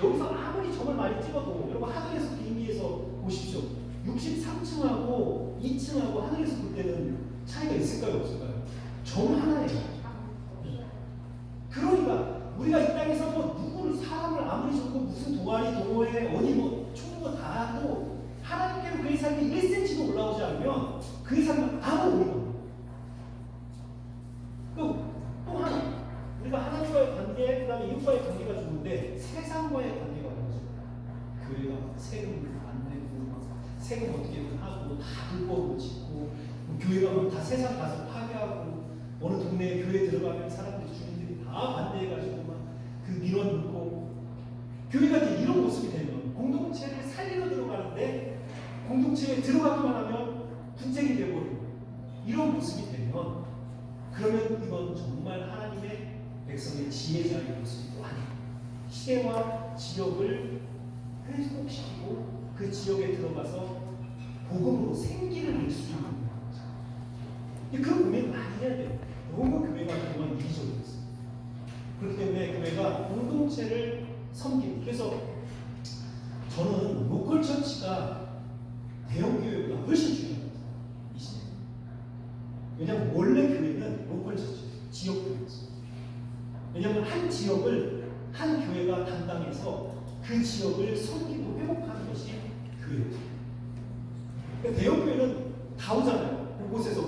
여기서 아무리 점을 많이 찍어도 여러분 하늘에서 비행기에서 보십시오. 63층하고 2층하고 하늘에서 볼 때는 차이가 있을까요? 없을까요? 점 하나예요. 그러니까 우리가 이 땅에서 뭐 누구를 사람을 아무리 좋고 무슨 동아리 동호회 어디 뭐 총무 다 하고 하나님께로 그의 삶이 1cm도 올라오지 않으면 그의 삶은 아무 의미가 없어요. 또 하나 우리가 하나님과의 관계, 그 다음에 이웃과의 관계가 좋은데 세상과의 관계가 아니죠. 교회가 세금을 안 내고 세금 어떻게든 하고 다 불법으로 짓고 교회가 다 세상 가서 파괴하고 어느 동네에 교회 들어가면 사람들이 주민들이 다 반대해가지고 막 그 민원 넣고 교회가 이제 이런 모습이 되면 공동체를 살리러 들어가는데 공동체에 들어가기만 하면 분쟁이 되어버리고 이런 모습이 되면 그러면 이건 정말 하나님의 백성의 지혜자의 모습이 아니에요. 시대와 지역을 회복시키고 그 지역에 들어가서 복음으로 생기를 낼 수 있는 거죠. 그 고민 많이 해야 돼요. 너무 교회가 그동안 이기적이었어요. 그렇기 때문에 교회가 공동체를 섬기고 그래서 저는 로컬 처치가 대형 교회보다 훨씬 중요합니다. 이 시대에. 왜냐하면 원래 교회는 로컬 처치, 지역 교회였어요. 왜냐하면 한 지역을 한 교회가 담당해서 그 지역을 섬기고 회복하는 것이 교회예요. 그러니까 대형 교회는 다 오잖아요. 그곳에서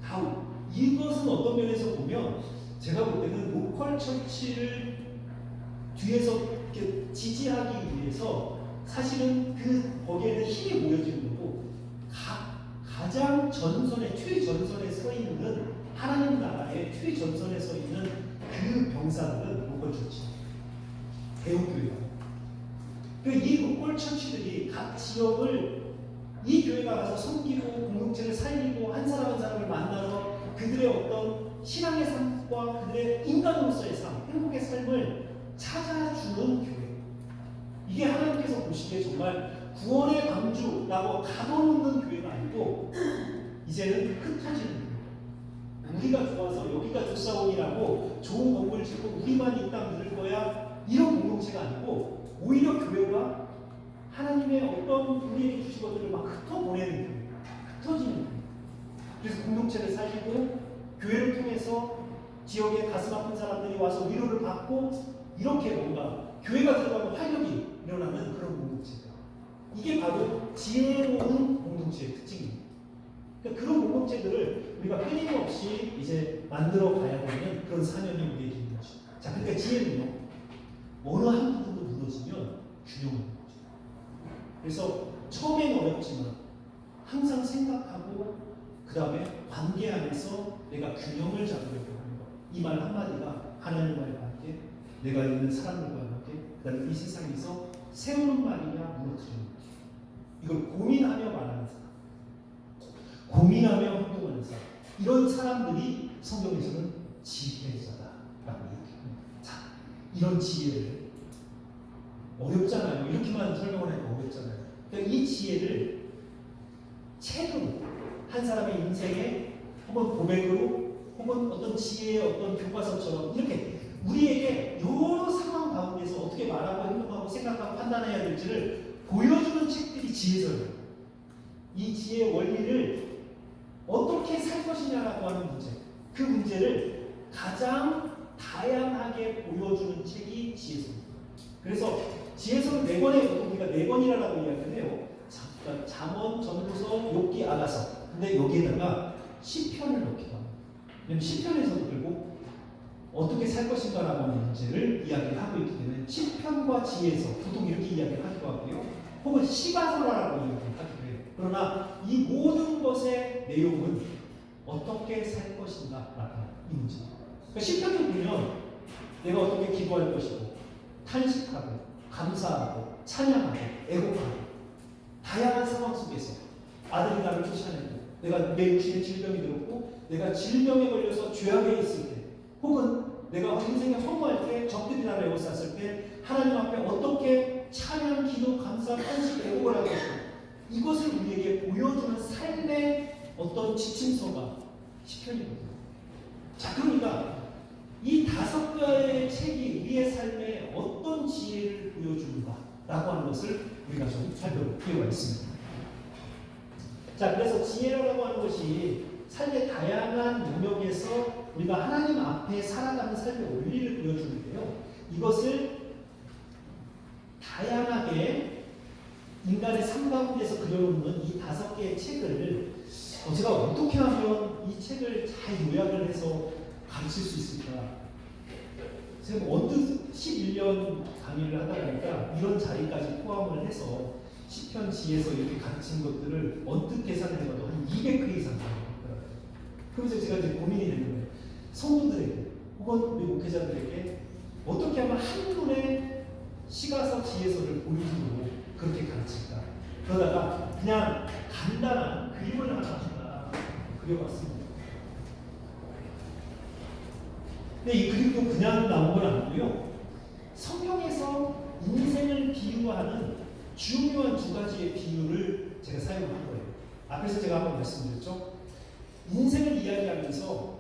다 오고. 이것은 어떤 면에서 보면 제가 볼 때는 로컬 처치를 뒤에서 이렇게 지지하기 위해서 사실은 거기에는 힘이 모여지는 거고 가장 전선에 최전선에 서 있는 하나님 나라의 최전선에 서 있는 그 병사들은 로컬 처치 대형 교회가 이 로컬 처치들이 각 지역을 이 교회가 가서 섬기고 공동체를 살리고 한 사람 한 사람을 만나서 그들의 어떤 신앙의 삶과 그들의 인간으로서의 삶, 행복의 삶을 찾아주는 교회. 이게 하나님께서 보시기에 정말 구원의 방주라고 가둬놓는 교회가 아니고 이제는 흩어지는 교회. 우리가 좋아서 여기가 좋사오니라고 좋은 건물 짓고 우리만 이 땅 누릴 거야 이런 공동체가 아니고 오히려 교회가 하나님의 어떤 우리에게 주신 것들을 막 흩어보내는 교회, 흩어지는 교회. 그래서 공동체를 살리고 교회를 통해서 지역에 가슴 아픈 사람들이 와서 위로를 받고 이렇게 뭔가 교회가 들어가면 활력이 일어나는 그런 공동체다. 이게 바로 지혜로운 공동체의 특징입니다. 그러니까 그런 공동체들을 우리가 끊임없이 이제 만들어 가야 되는 그런 사명이 우리에게 있는 거죠. 자, 그러니까 지혜는요, 어느 한 부분도 무너지면 균형을 거죠. 그래서 처음에는 어렵지만 항상 생각하고 그 다음에 관계 안에서 내가 균형을 잡으려고 하는 것. 이 말 한마디가 하나님과의 관계, 내가 있는 사람들과의 관계, 그 다음에 이 세상에서 세우는 말이냐 무너뜨리는 말. 이걸 고민하며 말하는 사람, 고민하며 행동하는 사람, 이런 사람들이 성경에서는 지혜자다라고 얘기합니다. 자, 이런 지혜를 어렵잖아요. 이렇게만 설명을 하니까 어렵잖아요. 그러니까 이 지혜를 책으로 한 사람의 인생에 혹은 고백으로 혹은 어떤 지혜의 어떤 교과서처럼 이렇게 우리에게 여러 상황 가운데서 어떻게 말하고 행동하고 생각하고 판단해야 될지를 보여주는 책들이 지혜서예요. 이 지혜의 원리를 어떻게 살 것이냐라고 하는 문제, 그 문제를 가장 다양하게 보여주는 책이 지혜서입니다. 그래서 지혜서를 4권에 우리가 4권이라고 이야기를 해요. 그러니까 잠언, 전도서, 욥기, 아가서. 근데 여기에다가 시편을 넣기도 합니다. 왜냐면 시편에서도 결국 어떻게 살 것인가라고 하는 문제를 이야기를 하고 있기 때문에 시편과 지혜서 보통 이렇게 이야기를 하기도 하고요. 혹은 시가서라고 이야기를 하기도 해요. 그러나 이 모든 것의 내용은 어떻게 살 것인가라는 이 문제입니다. 그러니까 시편을 보면 내가 어떻게 기도할 것이고 탄식하고 감사하고 찬양하고 애곡하고 다양한 상황 속에서 아들이 나를 쫓아내고 내가 내 육신에 질병이 들었고 내가 질병에 걸려서 죄악에 있을 때 혹은 내가 인생에 허무할 때 적들이 나를 에워쌌을 때 하나님 앞에 어떻게 찬양, 기도, 감사, 탄식, 애곡을 할 것인가 이것을 우리에게 보여주는 삶의 어떤 지침서가 시편이거든요. 자, 그러니까 이 5개의 책이 우리의 삶에 어떤 지혜를 보여주는가라고 하는 것을 우리가 좀 살펴볼 필요가 있습니다. 자, 그래서 지혜라고 하는 것이 삶의 다양한 영역에서 우리가 하나님 앞에 살아가는 삶의 원리를 보여주는데요. 이것을 다양하게 인간의 삶 가운데서 그려놓는 이 5개의 책을 제가 어떻게 하면 이 책을 잘 요약을 해서 가르칠 수 있을까? 제가 언뜻 11년 강의를 하다 보니까 이런 자리까지 포함을 해서 시편 지에서 이렇게 가르친 것들을 언뜻 계산을 해봐도 한 200회 이상 나오더라고요. 그래서 제가 이제 고민이 되는 거예요. 성도들에게 혹은 우리 목회자들에게 어떻게 하면 한눈에 시가서 지혜서를 보여주고 그렇게 가르칠까? 그러다가 그냥 간단한 그림을 하나 그려봤습니다. 근데 이 그림도 그냥 나온 건 아니고요. 성경에서 인생을 비유하는 중요한 2가지의 비유를 제가 사용한 거예요. 앞에서 제가 한번 말씀드렸죠. 인생을 이야기하면서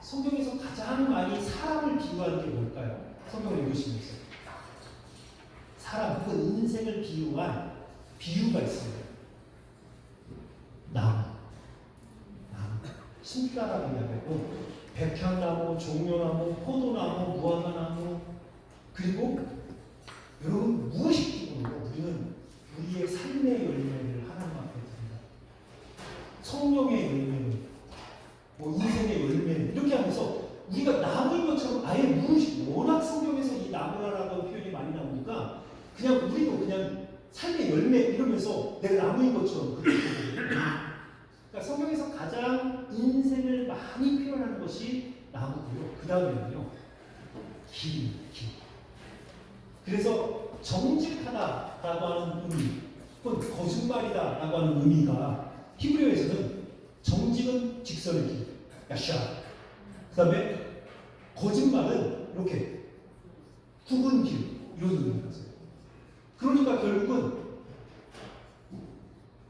성경에서 가장 많이 사람을 비유하는 게 뭘까요? 성경을 읽으시면서 사람 혹은 인생을 비유한 비유가 있어요. 나무, 신가라고 이야기하고 백향나무, 종려나무, 포도나무, 무화과나무 그리고 여러분 무의식적으로 우리는 우리의 삶의 열매를 하나님 앞에 듭니다. 성령의 열매는 뭐 인생의 열매는 이렇게 하면서 우리가 나무인 것처럼 아예 무의식 워낙 성경에서 이 나무라라는 표현이 많이 나오니까 그냥 우리도 그냥 삶의 열매 이러면서 내가 나무인 것처럼 그렇게 그러니까 성경에서 가장 인생을 많이 표현하는 것이 나무고요. 그 다음에는요 길. 그래서 정직하다라고 하는 의미, 혹은 거짓말이다라고 하는 의미가 히브리어에서는 정직은 직선의 길, 야샤. 그 다음에 거짓말은 이렇게 굽은 길 이런 의미가 있어요. 그러니까 결국은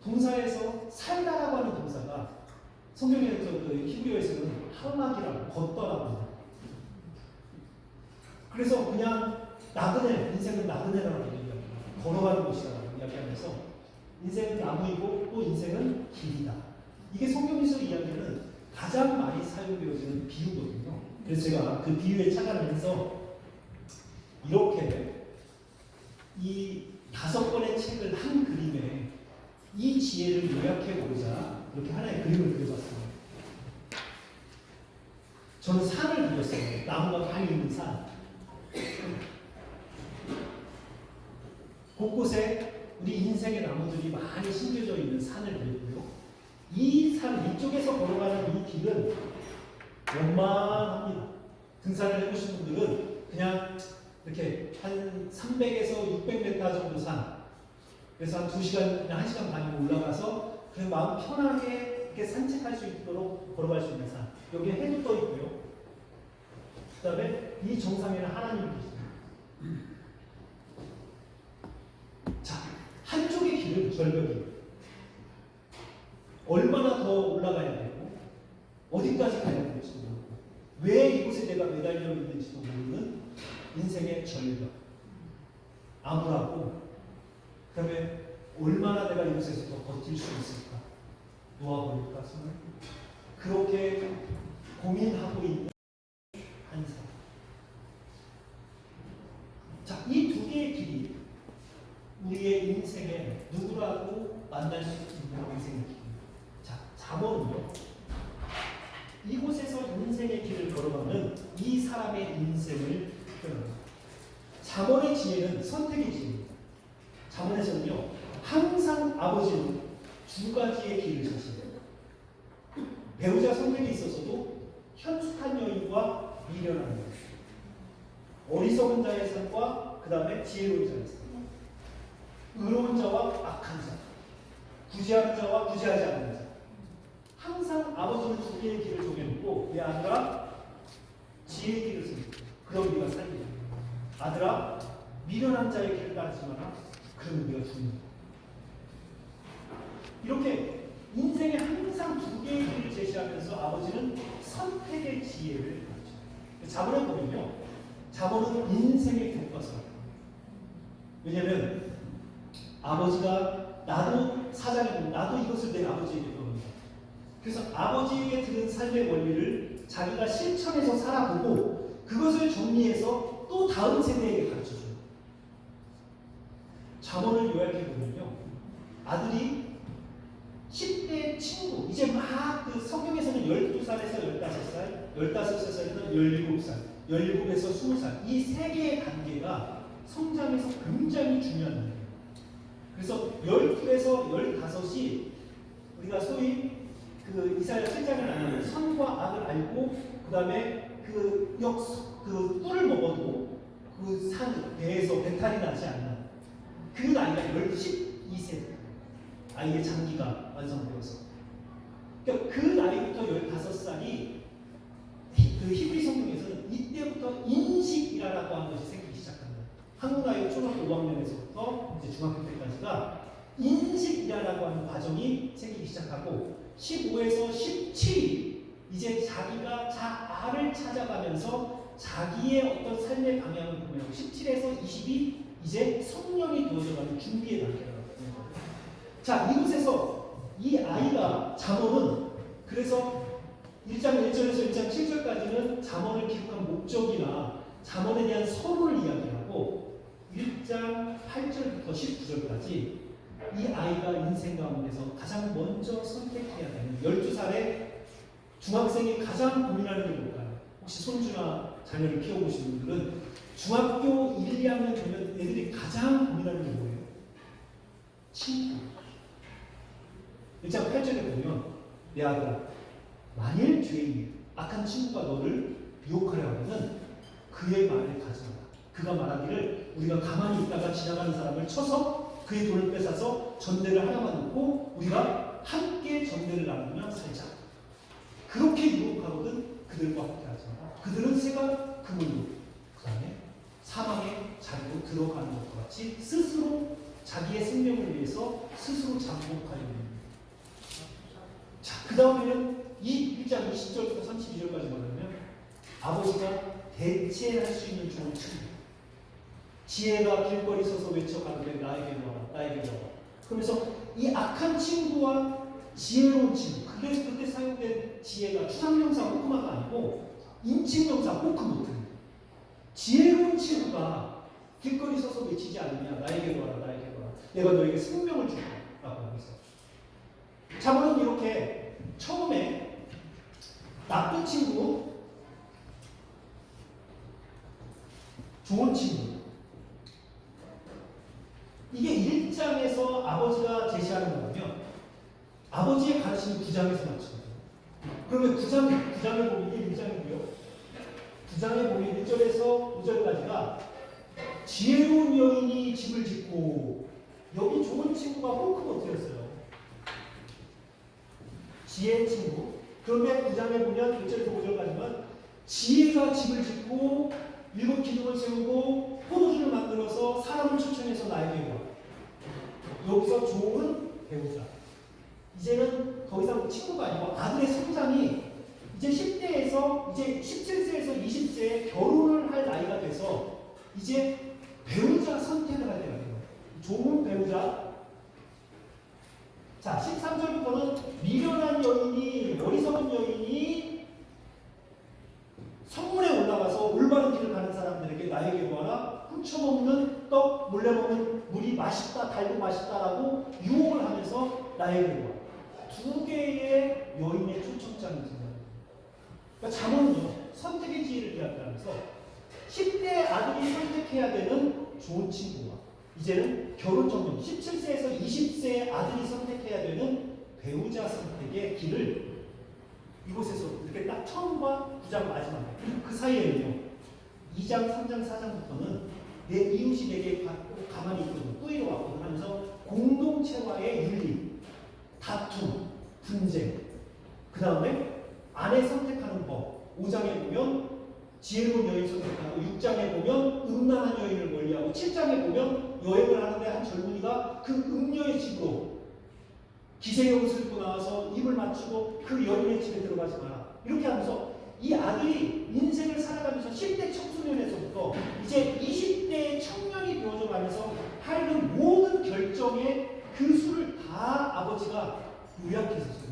동사에서 살다라고 하는 동사가 성경에서 그 히브리어에서는 하락이라고 걷더라고 합니다. 그래서 그냥 나그네, 인생은 나그네라고 얘기합니다. 걸어가는 곳이라고 이야기하면서 인생은 나무이고 또 인생은 길이다. 이게 성경에서 이야기하는 가장 많이 사용되어지는 비유거든요. 그래서 제가 그 비유에 착안하면서 이렇게 이 5권의 책을 한 그림에 이 지혜를 요약해보자 이렇게 하나의 그림을 그려봤습니다. 저는 산을 그렸어요. 나무가 많이 있는 산. 곳곳에 우리 인생의 나무들이 많이 심겨져 있는 산을 그렸고요. 이 산 위쪽에서 걸어가는 이 길은 원만합니다. 등산을 해보신 분들은 그냥 이렇게 한 300에서 600m 정도 산, 그래서 한 2시간, 1시간 반이면 올라가서 그냥 마음 편하게 이렇게 산책할 수 있도록 걸어갈 수 있는 산. 여기에 해도 떠 있고요. 그 다음에 이 정상에는 하나님이 계십니다. 자, 한쪽의 길은 절벽이 얼마나 더 올라가야 되고 어디까지 가야 될지도 모르고 왜 이곳에 내가 매달려 있는지도 모르는 인생의 절벽, 암울하고 그 다음에 얼마나 내가 이곳에서 더 버틸 수 있을까, 놓아버릴까 손을 그렇게 고민하고 있는 한 사람. 자, 이 2개의 길이 우리의 인생에 누구라도 사람의 인생을 표현합니다. 잠언의 지혜는 선택의 지혜입니다. 잠언에서는요, 항상 아버지는 두 가지의 길을 제시해요. 배우자 선택에 있어서도 현숙한 여인과 미련한 여인, 어리석은 자의 삶과 그 다음에 지혜로운 자의 삶, 의로운 자와 악한 자, 구제하는 자와 구제하지 않는 자. 항상 아버지는 두 개의 길을 정해놓고, 내 아들아 지혜의 길을 선택해. 그럼 네가 살리라. 아들아 미련한 자의 길을 따르지 마라. 그러면 네가 죽는다. 이렇게 인생에 항상 두 개의 길을 제시하면서 아버지는 선택의 지혜를 가르쳐요. 잠언에 보면요, 잠언은 인생의 교과서예요. 왜냐하면 아버지가, 나도 사장에 보면 나도 이것을 내 아버지에게 배웁니다. 그래서 아버지에게 들은 삶의 원리를 자기가 실천해서 살아보고 그것을 정리해서 또 다음 세대에게 가르쳐줘요. 잠언을 요약해 보면요, 아들이 10대 친구, 이제 막 그 성경에서는 12살에서 15살, 15살에서 17살, 17에서 20살, 이 세 개의 단계가 성장에서 굉장히 중요한 단계예요. 그래서 12에서 15이 우리가 소위 그 이사야 7장에 나오는 선과 악을 알고, 그 다음에 그 꿀을 먹어도 그 산 배에서 배탈이 나지 않는 그 나이가 12세 아이의 장기가 완성되어서, 그러니까 그 나이부터 15살이 그 히브리 성경에서는 이때부터 인식이라고 하는 것이 생기기 시작합니다. 한국 나이 초등학교 5학년에서부터 이제 중학교 때까지가 인식이라고 하는 과정이 생기기 시작하고, 15에서 17이 이제 자기가 자아를 찾아가면서 자기의 어떤 삶의 방향을 보면, 17에서 20이 이제 성령이 되어져가는 준비의 단계라고 합니다. 자, 이곳에서 이 아이가, 잠언은 그래서 1장 1절에서 1장 7절까지는 잠언을 기록한 목적이나 잠언에 대한 서론을 이야기하고, 1장 8절부터 19절까지 이 아이가 인생 가운데서 가장 먼저 선택해야 되는 12살의 중학생이 가장 고민하는 게 뭘까요? 혹시 손주나 자녀를 키워보신 분들은 중학교 1, 2학년 되면 애들이 가장 고민하는 게 뭐예요? 친구. 1장 8절에 보면, 내 아들아 만일 죄인이 악한 친구가 너를 유혹하려 하면은 그의 말을 가지 마라. 그가 말하기를 우리가 가만히 있다가 지나가는 사람을 쳐서 그의 돈을 뺏어서 전대를 하나만 놓고 우리가 함께 전대를 나누며 살자. 그렇게 유혹하거든 그들과 함께 하지 마라. 그들은 새가 그물로, 그 다음에 사망의 자리로 들어가는 것과 같이 스스로 자기의 생명을 위해서 스스로 잠복하려 합니다. 자, 그 다음에는 이 1장 20절부터 32절까지 말하면 아버지가 대체할 수 있는 좋은 친구, 지혜가 길거리 서서 외쳐가는데 나에게 와라, 나에게 와라. 그러면서 이 악한 친구와 지혜로운 친구, 그때 사용된 지혜가 추상명사 호크마가 아니고 인칭명사 호크모트. 지혜로운 친구가 길거리 서서 외치지 않느냐, 나에게 와라, 나에게 와라, 내가 너에게 생명을 주라 라고 하면서, 잠언은 이렇게 처음에 나쁜 친구, 좋은 친구, 이게 1장에서 아버지가 제시하는 거라면 아버지의 가르침이 9장에서 맞추거든요. 그러면 9장을 보면 이게 1장이고요. 9장에 보면 1절에서 5절까지가 지혜로운 여인이 집을 짓고, 여기 좋은 친구가 호크모트였어요. 지혜의 친구. 그런데 9장에 보면 1절에서 5절까지만 지혜가 집을 짓고 7 기둥을 세우고 포도주를 만들어서 사람을 초청해서 나에게 와. 여기서 좋은 배우자. 이제는 더 이상 친구가 아니고 아들의 성장이 이제 10대에서 이제 17세에서 20세에 결혼을 할 나이가 돼서 이제 배우자 선택을 할 때가 돼요. 좋은 배우자. 자, 13절부터는 미련한 여인이, 어리석은 여인이 성문에 올라가서 올바른 길을 가는 사람들에게 나에게 와라, 훔쳐먹는 떡, 몰래 먹는 물이 맛있다, 달고 맛있다라고 유혹을 하면서 나에게 와. 두 개의 여인의 초청장이 있습니다. 그러니까 잠언은요, 선택의 지혜를 이야기하면서 10대 아들이 선택해야 되는 좋은 친구와 이제는 결혼 전문 17세에서 20세의 아들이 선택해야 되는 배우자 선택의 길을 이곳에서 이렇게 딱 처음과 9장 마지막에 그 사이에는요 2장, 3장, 4장부터는 내 이웃이 내게 가만히 있거든 또 이뤄왔거든 하면서 공동체와의 윤리, 다툼, 분쟁 그 다음에 아내 선택하는 법 5장에 보면 지혜로운 여인 선택하고 6장에 보면 음란한 여인을 멀리하고 7장에 보면 여행을 하는데 한 젊은이가 그 음녀의 집으로 기생옷을 입고 나와서 입을 맞추고 그 여인의 집에 들어가지 마라 이렇게 하면서 이 아들이 인생을 살아가면서 10대 청소년에서부터 이제 20대의 청년이 되어져 가면서 하는 모든 결정의 그 수를 다 아버지가 요약해서 써요.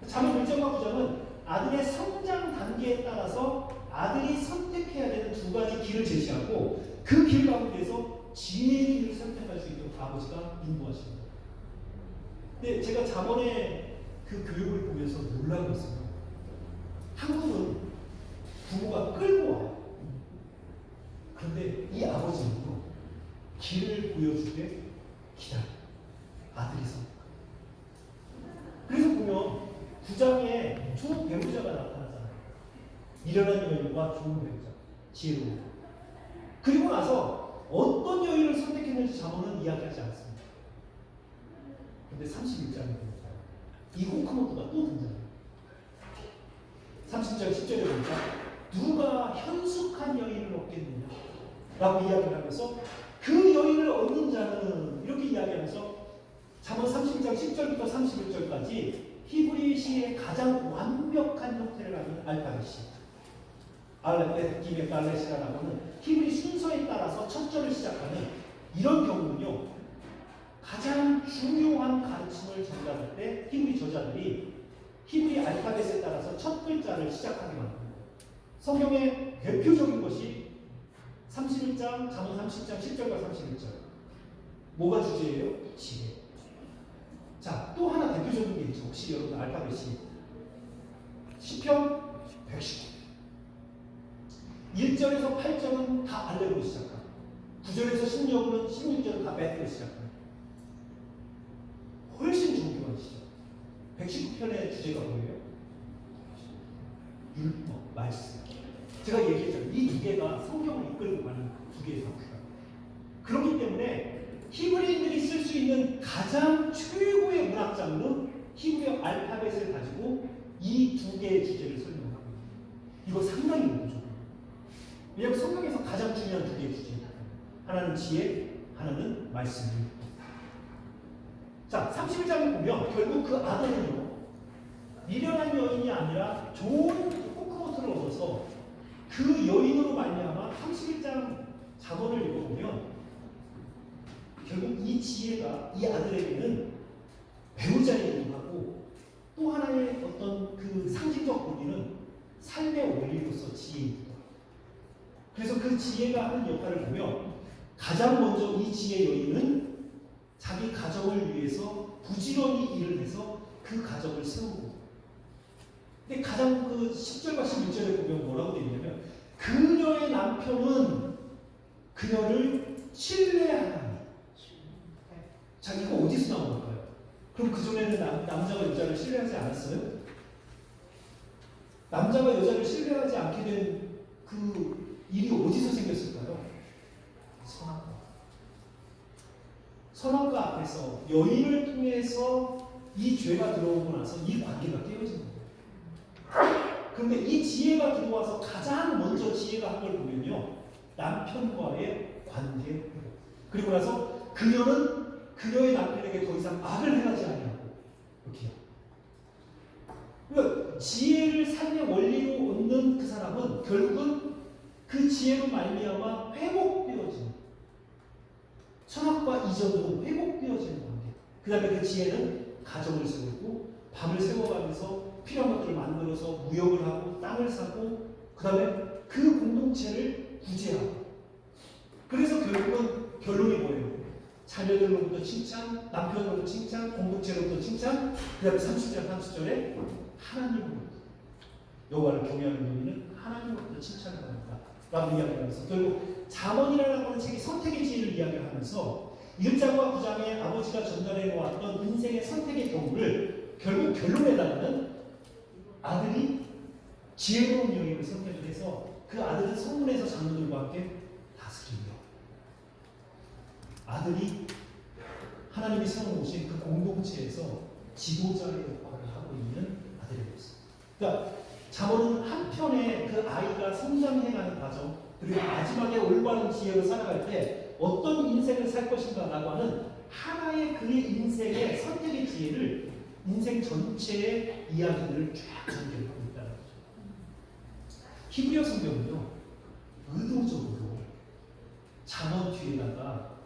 잠언 1장과 9장은 아들의 성장 단계에 따라서 아들이 선택해야 되는 두 가지 길을 제시하고 그 길 가운데서 지혜의 길을 선택할 수 있도록 아버지가 인도하십니다. 근데 제가 잠언의 그 교육을 보면서 놀라고 있어요. 한국은 부모가 끌고 와요. 그런데 이 아버지는요, 길을 보여주게 기다려. 아들이 선택. 그래서 보면 9장에 좋은 배우자가 나타나잖아요. 미련한 여인과 좋은 배우자, 지혜로운. 그리고 나서 어떤 여인을 선택했는지 잠언은 이야기하지 않습니다. 근데 31장에 보니까 이 호크모토가 또 등장해요. 30장 10절에 보니까 누가 현숙한 여인을 얻겠느냐 라고 이야기를 하면서 그 여인을 얻는 자는 이렇게 이야기하면서 잠언 31장 10절부터 31절까지 히브리 시의 가장 완벽한 형태를 가진 알파벳이 알레 갈레시라라고 하는 히브리 순서에 따라서 첫 절을 시작하는 이런 경우는요 가장 중요한 가르침을 전달할 때 히브리 저자들이 히브리 알파벳에 따라서 첫 글자를 시작하게 만듭니다. 성경의 대표적인 것이 31장, 잠언 30장 10절과 31절 뭐가 주제예요? 지혜. 자, 또 하나 대표적인 게 있죠. 혹시 여러분 알파벳이 시편 119 1절에서 8절은 다 알레로 시작합니다. 9절에서 16절은 다 베트로 시작합니다. 훨씬 좋은 교환이시죠. 119편의 주제가 뭐예요? 율법, 말씀. 제가 얘기했죠. 이 두 개가 성경을 이끌고 가는 두 개의 상태가. 그렇기 때문에 히브리인들이 쓸 수 있는 가장 최고의 문학 장르는 히브리 알파벳을 가지고 이 두 개의 주제를 설명하고 있습니다. 이거 상당히 높죠. 왜냐하면 성경에서 가장 중요한 두 개의 주제입니다. 하나는 지혜, 하나는 말씀입니다. 자, 31장을 보면 결국 그 아들은요 미련한 여인이 아니라 좋은 호크모트를 얻어서 그 여인으로 말미암아 31장 잠언을 읽어보면 결국 이 지혜가 이 아들에게는 배우자이기도 하고 또 하나의 어떤 그 상징적 의미는 삶의 원리로서 지혜이기도 하고 그래서 그 지혜가 하는 역할을 보면 가장 먼저 이 지혜 여인은 자기 가정을 위해서 부지런히 일을 해서 그 가정을 세우고 근데 가장 그 10절과 11절에 보면 뭐라고 되어 있냐면 그녀의 남편은 그녀를 신뢰하나니 자 이거 어디서 나온 걸까요? 그럼 그전에는 남자가 여자를 신뢰하지 않았어요? 남자가 여자를 신뢰하지 않게 된 그 일이 어디서 생겼을까요? 선악과 앞에서 여인을 통해서 이 죄가 들어오고 나서 이 관계가 깨어진 거예요. 그런데 이 지혜가 들어와서 가장 먼저 지혜가 한 걸 보면요. 남편과의 관계 회복. 그리고 나서 그녀는 그녀의 남편에게 더 이상 악을 행하지 아니하고 이렇게요. 그러니까 지혜를 삶의 원리로 얻는 그 사람은 결국은 그 지혜로 말미암아 회복되어지는 선악과 이전으로 회복되어지는 관계. 그 다음에 그 지혜는 가정을 세우고 밤을 세워가면서 필요한 것들을 만들어서 무역을 하고 땅을 사고 그 다음에 그 공동체를 구제하고 그래서 결국은 결론이 뭐예요? 자녀들로부터 칭찬, 남편으로부터 칭찬, 공동체로부터 칭찬 그 다음에 30절 30절에 하나님으로부터 여호와를 경외하는 여인은 하나님으로부터 칭찬을 받는다 라고 이야기하면서 결국 잠언이라는 하는 책이 선택의 지혜를 이야기하면서 1장과 9장에 아버지가 전달해 놓았던 인생의 선택의 경우를 결국 결론에다가는 아들이 지혜로운 여인을 선택을 해서 그 아들은 성문에서 장로들과 함께 다스리며 아들이 하나님이 세워놓으신 그 공동체에서 지도자의 역할을 하고 있는 아들의 모습. 그러니까 잠언은 한편에 그 아이가 성장해가는 과정 그리고 마지막에 올바른 지혜로 살아갈 때 어떤 인생을 살 것인가라고 하는 하나의 그의 인생의 선택의 지혜를 인생 전체의 이야기들을 쫙 전개하고 있다는 거죠. 히브리어 성경은요 의도적으로 잠언 뒤에다가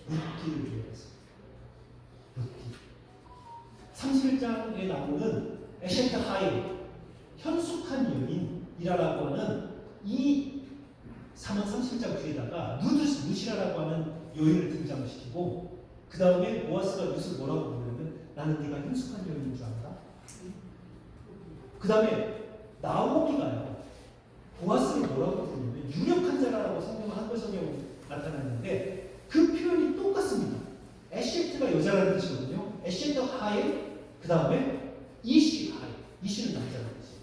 룻기를 들여놨습니다. 룻기. 31장에 나오는 에셰트 하일 현숙한 여인이라고 하는 이 3원 30장 뒤에다가 루시라라고 하는 여인을 등장시키고 그 다음에 보아스가 룻을 뭐라고 부르냐면 나는 네가 현숙한 여인인 줄 안다. 그 다음에 나오미가요 보아스를 뭐라고 부르냐면 유력한 자라고 성경은 한글 성경으로 나타났는데 그 표현이 똑같습니다. 에셰트가 여자라는 뜻이거든요. 에셰트 하일 그 다음에 이시 하일 이시는 남자라는 뜻이에요.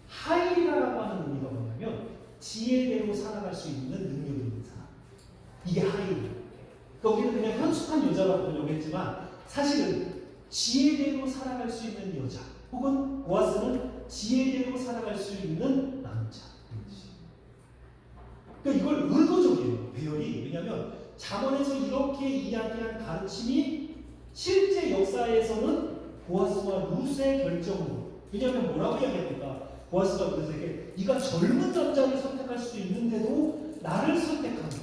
하일이라고 하는 의미가 뭐냐면 지혜대로 살아갈 수 있는 능력이 있는 사람. 이게 하일이에요. 그러니까 우리는 그냥 현숙한 여자라고 번역했지만 사실은 지혜대로 살아갈 수 있는 여자 혹은 보아스는 지혜대로 살아갈 수 있는 남자. 그러니까 이걸 의도적이에요. 배열이. 왜냐하면 잠언에서 이렇게 이야기한 가르침이 실제 역사에서는 보아스와 룻의 결정으로 왜냐하면 뭐라고 이야기합니까? 보아스가 룻에게 네가 젊은 남자를 선택할 수 있는데도 나를 선택한 거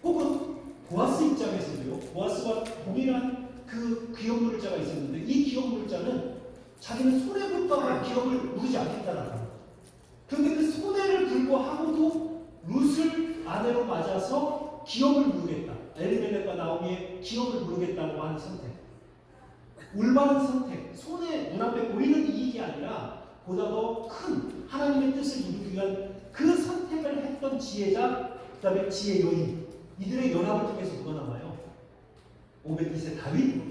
혹은 보아스 입장에서도요 보아스와 동일한 그 기업물자가 있었는데 이 기업물자는 자기는 손해볼까봐 기업을 누르지 않겠다라는 거예요. 그런데 그 손해를 불구하고도 룻을 아내로 맞아서 기업을 누르겠다. 엘리멜렉과 나오미의 기업을 누르겠다고 하는 선택. 올바른 선택. 손해 눈앞에 보이는 이익이 아니라 보다 더 큰 하나님의 뜻을 이루기 위한 그 선택을 했던 지혜자, 그 다음에 지혜 여인. 이들의 연합을 통해서 누가 나와요? 오벳 2세 다윗.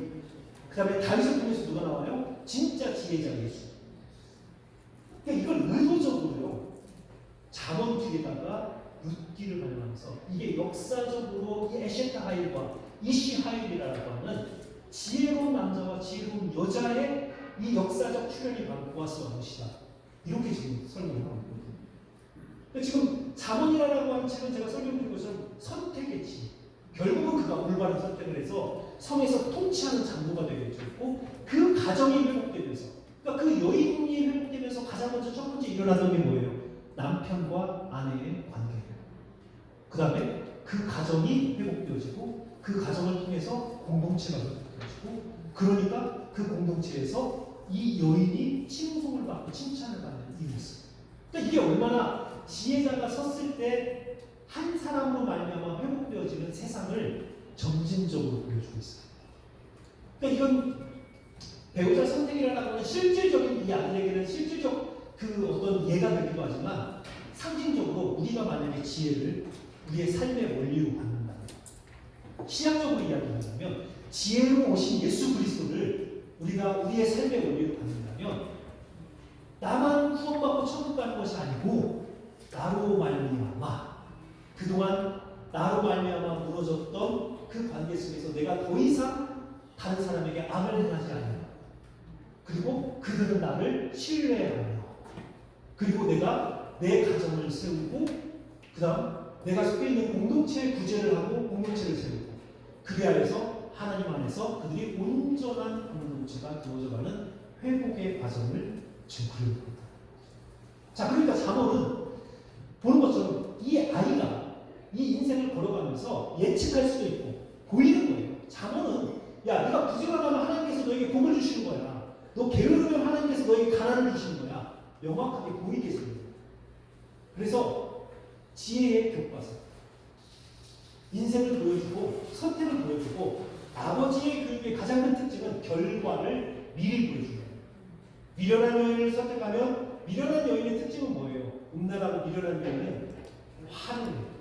그 다음에 다윗을 통해서 누가 나와요? 진짜 지혜자 예수. 그러니까 이걸 의도적으로요. 잠언 뒤에다가 룻기를 발견하면서 이게 역사적으로 이 에셰트 하일과 이시 하일이라고 하는 지혜로운 남자와 지혜로운 여자의 이 역사적 출현이 바로 보아스와 룻이다. 이렇게 지금 설명을 하고 있거든요. 근데 지금 잠언이라고 하는 책은 제가 설명드린 것처럼 선택의 지혜. 결국은 그가 올바른 선택을 해서 성에서 통치하는 장로가 되겠고 그 가정이 회복되면서 그러니까 그 여인이 회복되면서 가장 먼저 첫 번째 일어나는 게 뭐예요? 남편과 아내의 관계. 그 다음에 그 가정이 회복되어지고 그 가정을 통해서 공동체가 회복되어지고 그러니까 그 공동체에서 이 여인이 칭송을 받고 칭찬을 받는 이 모습. 그러니까 이게 얼마나 지혜자가 섰을 때 한 사람으로 말미암아 회복되어지는 세상을 점진적으로 보여주고 있어요. 그러니까 이건 배우자 선택이라는 건 실질적인 이 아들에게는 실질적 그 어떤 예가 되기도 하지만 상징적으로 우리가 만약에 지혜를 우리의 삶의 원리로 받는다. 신학적으로 이야기하자면 지혜로 오신 예수 그리스도를 우리가 우리의 삶의 원리로 받는다면 나만 구원받고 천국 가는 것이 아니고 나로 말미암아 그동안 나로 말미암아 무너졌던 그 관계 속에서 내가 더 이상 다른 사람에게 악을 행하지 않는다. 그리고 그들은 나를 신뢰하며 그리고 내가 내 가정을 세우고 그 다음 내가 속해 있는 공동체의 구제를 하고 공동체를 세우고 그에 하여서 하나님 안에서 그들이 온전한 공동체가 되어져가는 회복의 과정을 지금 그려봅니다. 자, 그러니까 잠언은 보는 것처럼 이 아이가 이 인생을 걸어가면서 예측할 수도 있고 보이는 거예요. 잠언은 야, 네가 부지런하면 하나님께서 너에게 복을 주시는 거야. 너 게으르면 하나님께서 너에게 가난을 주시는 거야. 명확하게 보이게 해줍니다. 그래서 지혜의 교과서, 인생을 보여주고 선택을 보여주고 아버지의 교육의 가장 큰 특징은 결과를 미리 보여주는 거예요. 미련한 여인을 선택하면 미련한 여인의 특징은 뭐예요? 음란하고 미련한 여인은 화를 내요.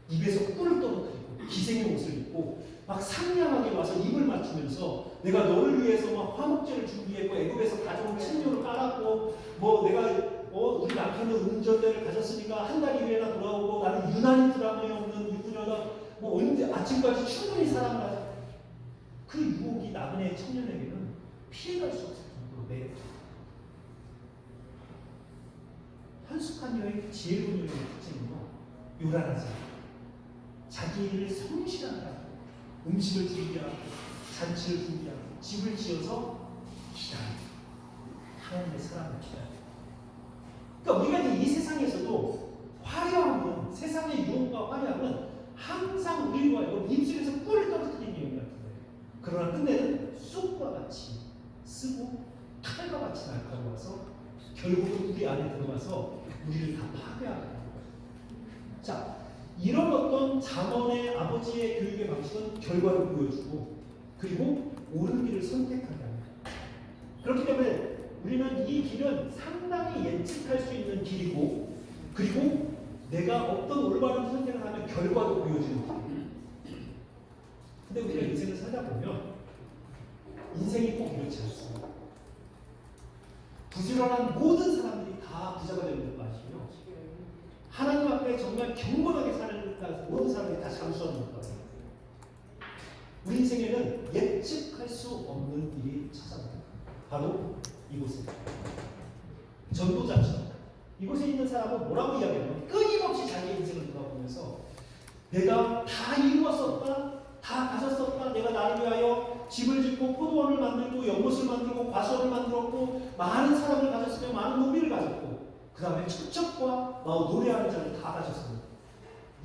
입에서 꿀을 떨어뜨리고 기생의 옷을 입고 막 상냥하게 와서 입을 맞추면서 내가 너를 위해서 막 화목제를 준비했고 애굽에서 가져온 식료를 깔았고 뭐 내가 우리 남편은 운전대를 가졌으니까 한 달 이후에나 돌아오고 나는 유난히 불안함이 없는 유부녀다 뭐 언제 아침까지 충분히 사랑을 하자. 그 유혹이 나그네 청년에게는 피해갈 수 없을 정도로 매력적이에요. 현숙한 여인, 지혜로운 여인의 특징은요, 요란하지 않아요. 자기 일을 성실하게 하고 음식을 준비하고 잔치를 준비하고 집을 지어서 기다려요. 하나님의 사랑을 기다려요. 그러니까 우리가 이제 이 세상에서도 화려함은, 세상의 유혹과 화려함은 항상 우리와 입술에서 꿀을 떨어뜨리는 여인 같은 거예요. 그러나 끝내는 쑥과 같이 쓰고 칼과 같이 날카로워서 결국은 우리 안에 들어가서 우리를 다 파괴하게 하는 거예요. 자, 이런 어떤 잠언의 아버지의 교육의 방식은 결과를 보여주고 그리고 옳은 길을 선택하게 합니다. 그렇기 때문에 우리는 이 길은 상당히 예측할 수 있는 길이고 그리고 내가 어떤 올바른 선택을 하면 결과도 보여주는 길이에요. 근데 우리가 인생을 살다 보면 인생이 꼭 이렇지 않습니다. 부지런한 모든 사람들이 다 부자가 되는 것도 아니고요. 하나님 앞에 정말 경건하게 사는 모든 사람들이 다 장수하는 것도 아니에요. 우리 인생에는 예측할 수 없는 일이 찾아옵니다. 바로 이곳에 전도자처럼 이곳에 있는 사람은 뭐라고 이야기하냐면 끊임없이 자기의 인생을 돌아보면서 내가 다 이루었었다, 다 가졌었다, 내가 나를 위하여 집을 짓고 포도원을 만들고 연못을 만들고 과수원을 만들었고 많은 사람을 가졌으며 많은 노비를 가졌고 그 다음에 척척과 노래하는 자를 다 가졌습니다.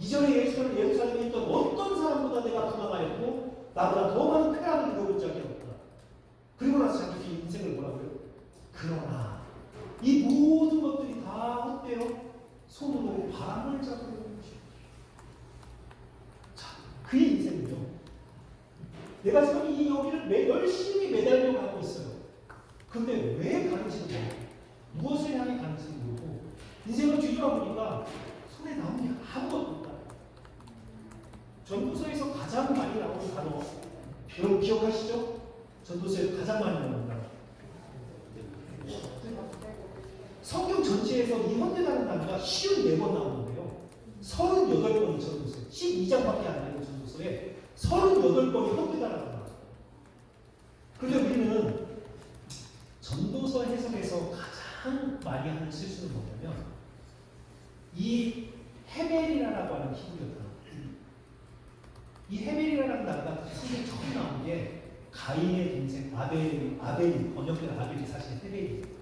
이전에 예루살렘에 있던 어떤 사람보다 내가 더 나아였고 나보다 더 많은 쾌락을 누려본 적이 없다. 그리고 나서 자기 인생을 뭐라고요? 그러나 이 모든 것들이 다 헛되어 손으로 바람을 잡으려는 것입니다. 자, 그의 인생은요. 내가 지금 이 여기를 열심히 매달려 가고 있어요. 그런데 왜 가는지는 모르고 무엇을 향해 가는지는 모르고 인생을 뒤돌아보니까 손에 나온 게 아무것도 없다. 전도서에서 가장 많이 나오는 단어 여러분 기억하시죠? 전도서에서 가장 많이 나오는 단어 성경 전체에서 이 헛되다는 단어가 54번 나오는데요. 38번이 전도서에 12장밖에 안 되는 전도서에 38번이 헛되다라고 나와요. 그런데 우리는 전도서 해석에서 가장 많이 하는 실수는 뭐냐면 이 헤벨이라고 하는 히브리어 단어. 이 헤벨이라는 단어가 성경에 처음 나온 게 가인의 동생 아벨이 번역된 아벨이 사실 헤벨이에요.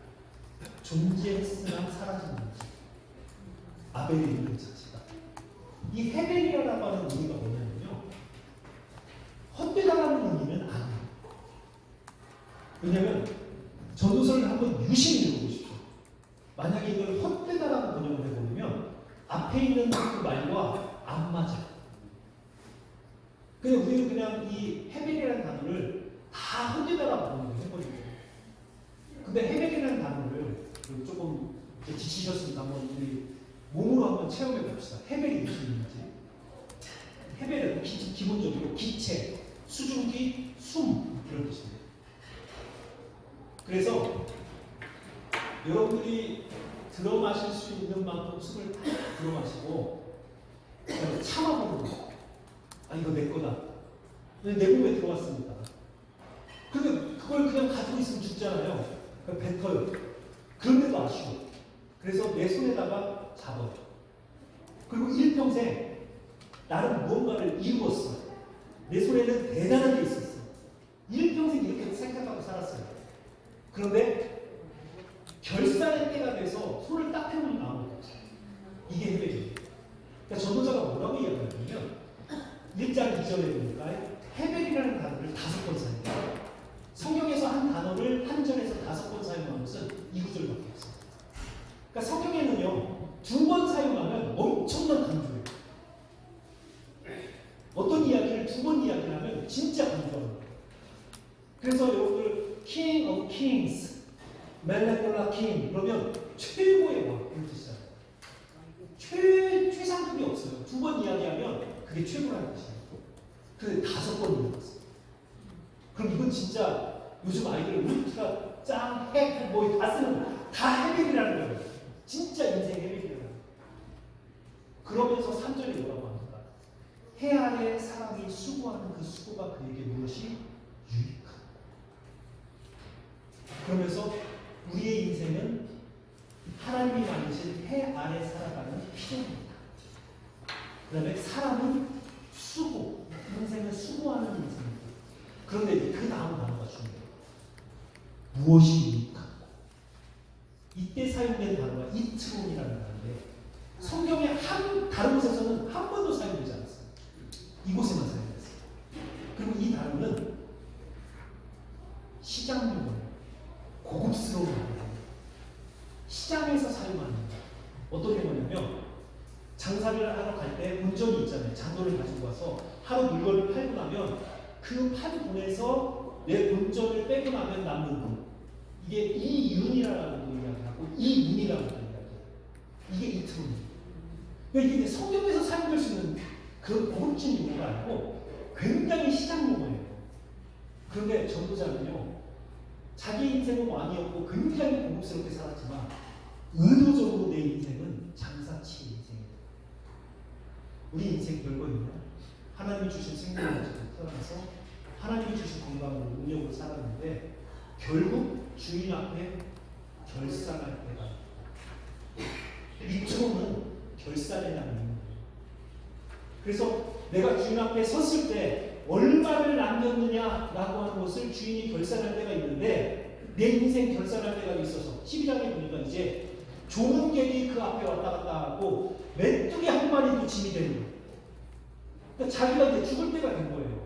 존재했으나 사라진 문제. 아벨의 이름 자체가. 이 헤벨이라고 하는 의미가 뭐냐면요. 헛되다라는 의미는 아니에요. 왜냐하면 전도서를 한번 유심히 읽어보십시오. 만약에 이걸 헛되다라고 번역을 해보면 앞에 있는 그 말과 안 맞아요. 그냥 우리는 그냥 이 헤벨이라는 단어를 다 헛되다라고 번역을 해버리고 근데 헤벨이라는 단어를 조금 지치셨으니까 한번 우리 몸으로 한번 체험해 봅시다. 헤벨이 무슨 의미인지. 헤벨은 기본적으로 기체, 수증기, 숨 이런 뜻입니다. 그래서 여러분들이 들어 마실 수 있는 만큼 숨을 들어 마시고 참아보는 거. 아 이거 내 거다. 내 몸에 들어왔습니다. 근데 그걸 그냥 가지고 있으면 죽잖아요. 뱉어요. 그런데도 아쉬워. 그래서 내 손에다가 잡아요. 그리고 일평생 나는 무언가를 이루었어. 내 손에는 대단한 게 있었어. 일평생 이렇게 생각하고 살았어요. 그런데 결산의 때가 돼서 손을 딱 펴보니까 아무것도 없어요. 이게 헤벨이에요. 그러니까 전도자가 뭐라고 이야기하냐면 1장 2절에 보니까 헤벨이라는 단어를 5번 사용해요. 성경에서 한 단어를 한 절에서 5번 사용한 것은 이 구절밖에 없어요. 그러니까 성경에는요 2번 사용하면 엄청난 강조예요. 어떤 이야기를 2번 이야기하면 진짜 강조합니다. 그래서 여러분들 King of Kings 멜레콜라킴 그러면 최고의 왕 이런 뜻이잖아요. 최상급이 없어요. 두 번 이야기하면 그게 최고라는 뜻이에요. 그 5번 이야기했어요. 그럼 이건 진짜 요즘 아이들 울트라 짱, 핵, 다 쓰는 다 헤벨이라는 거예요. 진짜 인생 헤벨이라는 거예요. 그러면서 3절에 뭐라고 합니까? 해 아래 사람이 수고하는 그 수고가 그에게 무엇이 유익하다. 그러면서 우리의 인생은 하나님이 만드신 해 아래 살아가는 필요입니다. 그 다음에 사람은 수고, 인생은 수고하는 인생입니다. 그런데 그 다음 단어가 중요해요. 무엇이 유익하고. 이때 사용된 단어가 이트론이라는 단어인데 성경의 다른 곳에서는 한 번도 사용되지 않았어요. 이곳에만 사용됐어요. 그리고 이 단어는 시장용어예요. 고급스러운 단어예요. 시장에서 사용하는 거예요. 어떻게 보냐면 장사를 하러 갈 때 본전이 있잖아요. 잔돈을 가지고 와서 하루 물건을 팔고 나면 그 판 돈에서 내 본전을 빼고 나면 남는 돈. 이게 이윤이라는 거 이야기하고 이문이라는 거 이야기해요. 이게 이트론이에요. 그러니까 이게 성경에서 사용될 수 있는 그런 고급진 용어가 아니고 굉장히 시장 용어예요. 그런데 전도자는요, 자기 인생은 왕이었고 굉장히 고급스럽게 살았지만 의도적으로 내 인생은 장사치의 인생이에요. 우리 인생 별거 있냐? 하나님이 주신 생명을 가지고 태어나서 하나님이 주신 건강으로 능력으로 살았는데 결국 주인 앞에 결산할 때가 이쪽은 결산이라는 의미예요. 그래서 내가 주인 앞에 섰을 때 얼마를 남겼느냐라고 하는 것을 주인이 결산할 때가 있는데 내 인생 결산할 때가 있어서 12장에 보니까 이제 조문객이 그 앞에 왔다 갔다 하고 메뚜기 한 마리도 짐이 되는 거예요. 그러니까 자기가 이제 죽을 때가 된 거예요.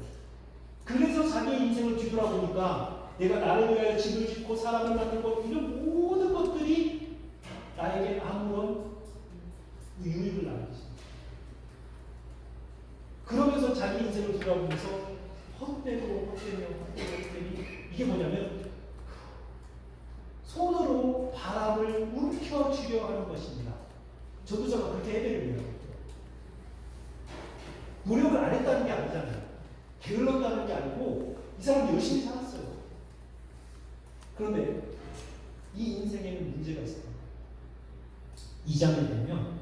그래서 자기의 인생을 뒤돌아보니까 내가 나를 위하여 집을 짓고 사람을 만들고 이런 모든 것들이 나에게 아무런 유익을 남기지. 그러면서 자기 인생을 돌아보면서 헛되고 이게 뭐냐면 손으로 바람을 움켜쥐려 하는 것입니다. 전도자가 그렇게 해결해요. 노력을 안 했다는 게 아니잖아요. 게을렀다는 게 아니고 이 사람이 열심히 살았어요. 그런데 이 인생에는 문제가 있어요. 2장에 보면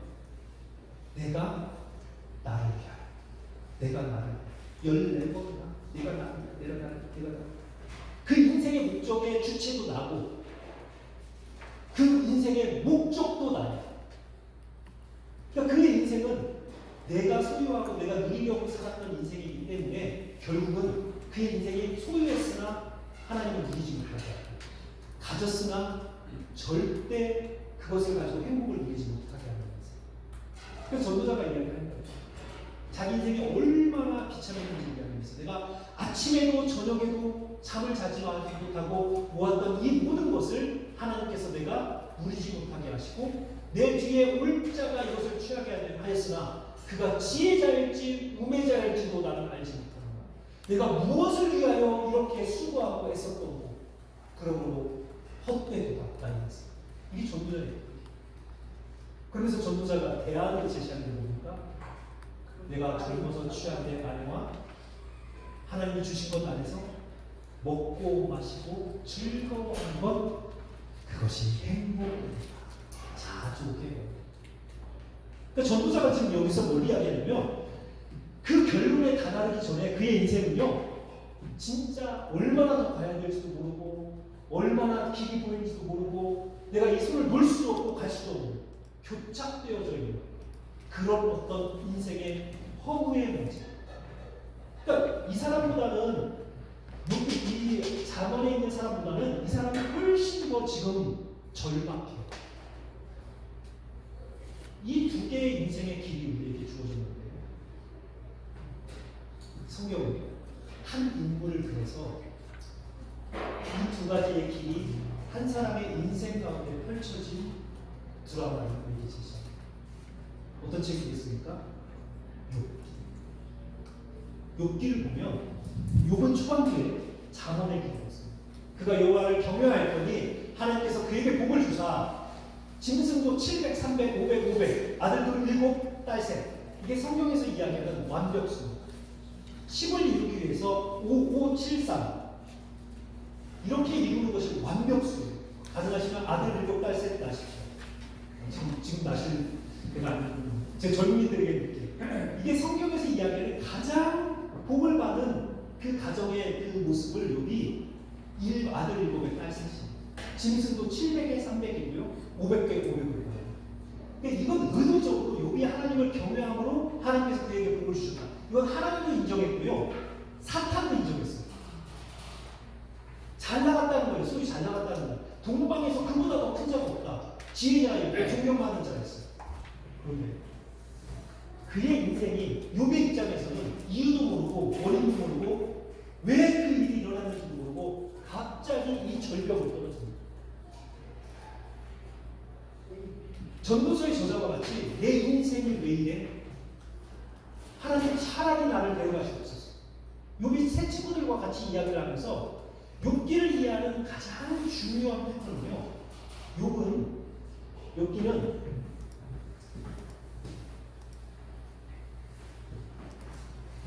내가 나를 위하여, 내가 나를 14번이나 내가 나를 그 인생의 목적의 주체도 나고 그 인생의 목적도 나요. 그러니까 그의 인생은 내가 소유하고 내가 누리려고 살았던 인생이기 때문에 결국은 그의 인생이 소유했으나 하나님을 누리지 못하게 하고 가졌으나 절대 그것을 가지고 행복을 누리지 못하게 하는 인생. 그래서 전도자가 이야기하는 거예요. 자기 인생이 얼마나 비참했는지 이야기하면서 내가 아침에도 저녁에도 잠을 자지 못하고 모았던 이 모든 것을 하나님께서 내가 누리지 못하게 하시고 내 뒤에 올 자가 이것을 취하게 하였으나 그가 지혜자일지 우매자일지도 나는 알지 못하는 거야. 내가 무엇을 위하여 이렇게 수고하고 애썼던 거 그러므로 헛되도다 나이에서. 이게 전도자예요. 그래서 전도자가 대안을 제시하는 게 뭡니까? 내가 젊어서 취한 내 아내와 하나님이 주신 것 안에서 먹고 마시고 즐거워하는 것 그것이 행복입니다. 자족해요. 그러니까 전도자가 지금 여기서 뭘 이야기하냐면 그 결론에 다다르기 전에 그의 인생은요 진짜 얼마나 더 가야 될지도 모르고 얼마나 길이 보이는지도 모르고 내가 이 손을 놓을 수도 없고 갈 수도 없는 교착되어져 있는 그런 어떤 인생의 허무의 문제. 그러니까 이 사람보다는 이 자문에 있는 사람보다는 이 사람이 훨씬 더 지금 절박해요. 이 두 개의 인생의 길이 우리에게 주어졌는데 성경은 한 인물을 그려서 이 두 가지의 길이 한 사람의 인생 가운데 펼쳐진 드라마를 우리에게 제시합니다. 어떤 책이겠습니까? 욥기를 보면 욥은 초반기에 잠언의 길이었어요. 그가 여호와를 경외하였더니 하나님께서 그에게 복을 주사 짐승도 700, 300, 500, 500 아들들은 7, 딸 셋. 이게 성경에서 이야기하는 완벽수. 10을 이루기 위해서 5, 5, 7, 3 이렇게 이루는 것이 완벽수예요. 가능하시면 아들 7, 딸 셋 낳으십시오. 지금 낳으실 때가 제 젊은이들에게 이렇게 이게 성경에서 이야기하는 가장 복을 받은 그 가정의 그 모습을 욥이 아들 7에 딸 셋이 짐승도 700에 300이고요 500개 500을 근데 이건 의도적으로 욥이 하나님을 경외함으로 하나님께서 그에게 복을 주셨다. 이건 하나님도 인정했고요 사탄도 인정했어요. 잘 나갔다는 거예요. 소위 잘 나갔다는 거예요. 동방에서 그보다 더 큰 자가 없다. 지혜냐 있고 존경받는 자였어요. 그런데 그의 인생이 욥의 입장에서는 이유도 모르고 원인도 모르고 왜 그 일이 일어났는지도 모르고 갑자기 이 절벽을 떨어집니다. 전도서의 저자와 같이 내 인생이 왜 이래? 하나님 차라리 나를 데려가시옵소서. 욥이 세 친구들과 같이 이야기를 하면서 욥기를 이해하는 가장 중요한 패턴은요.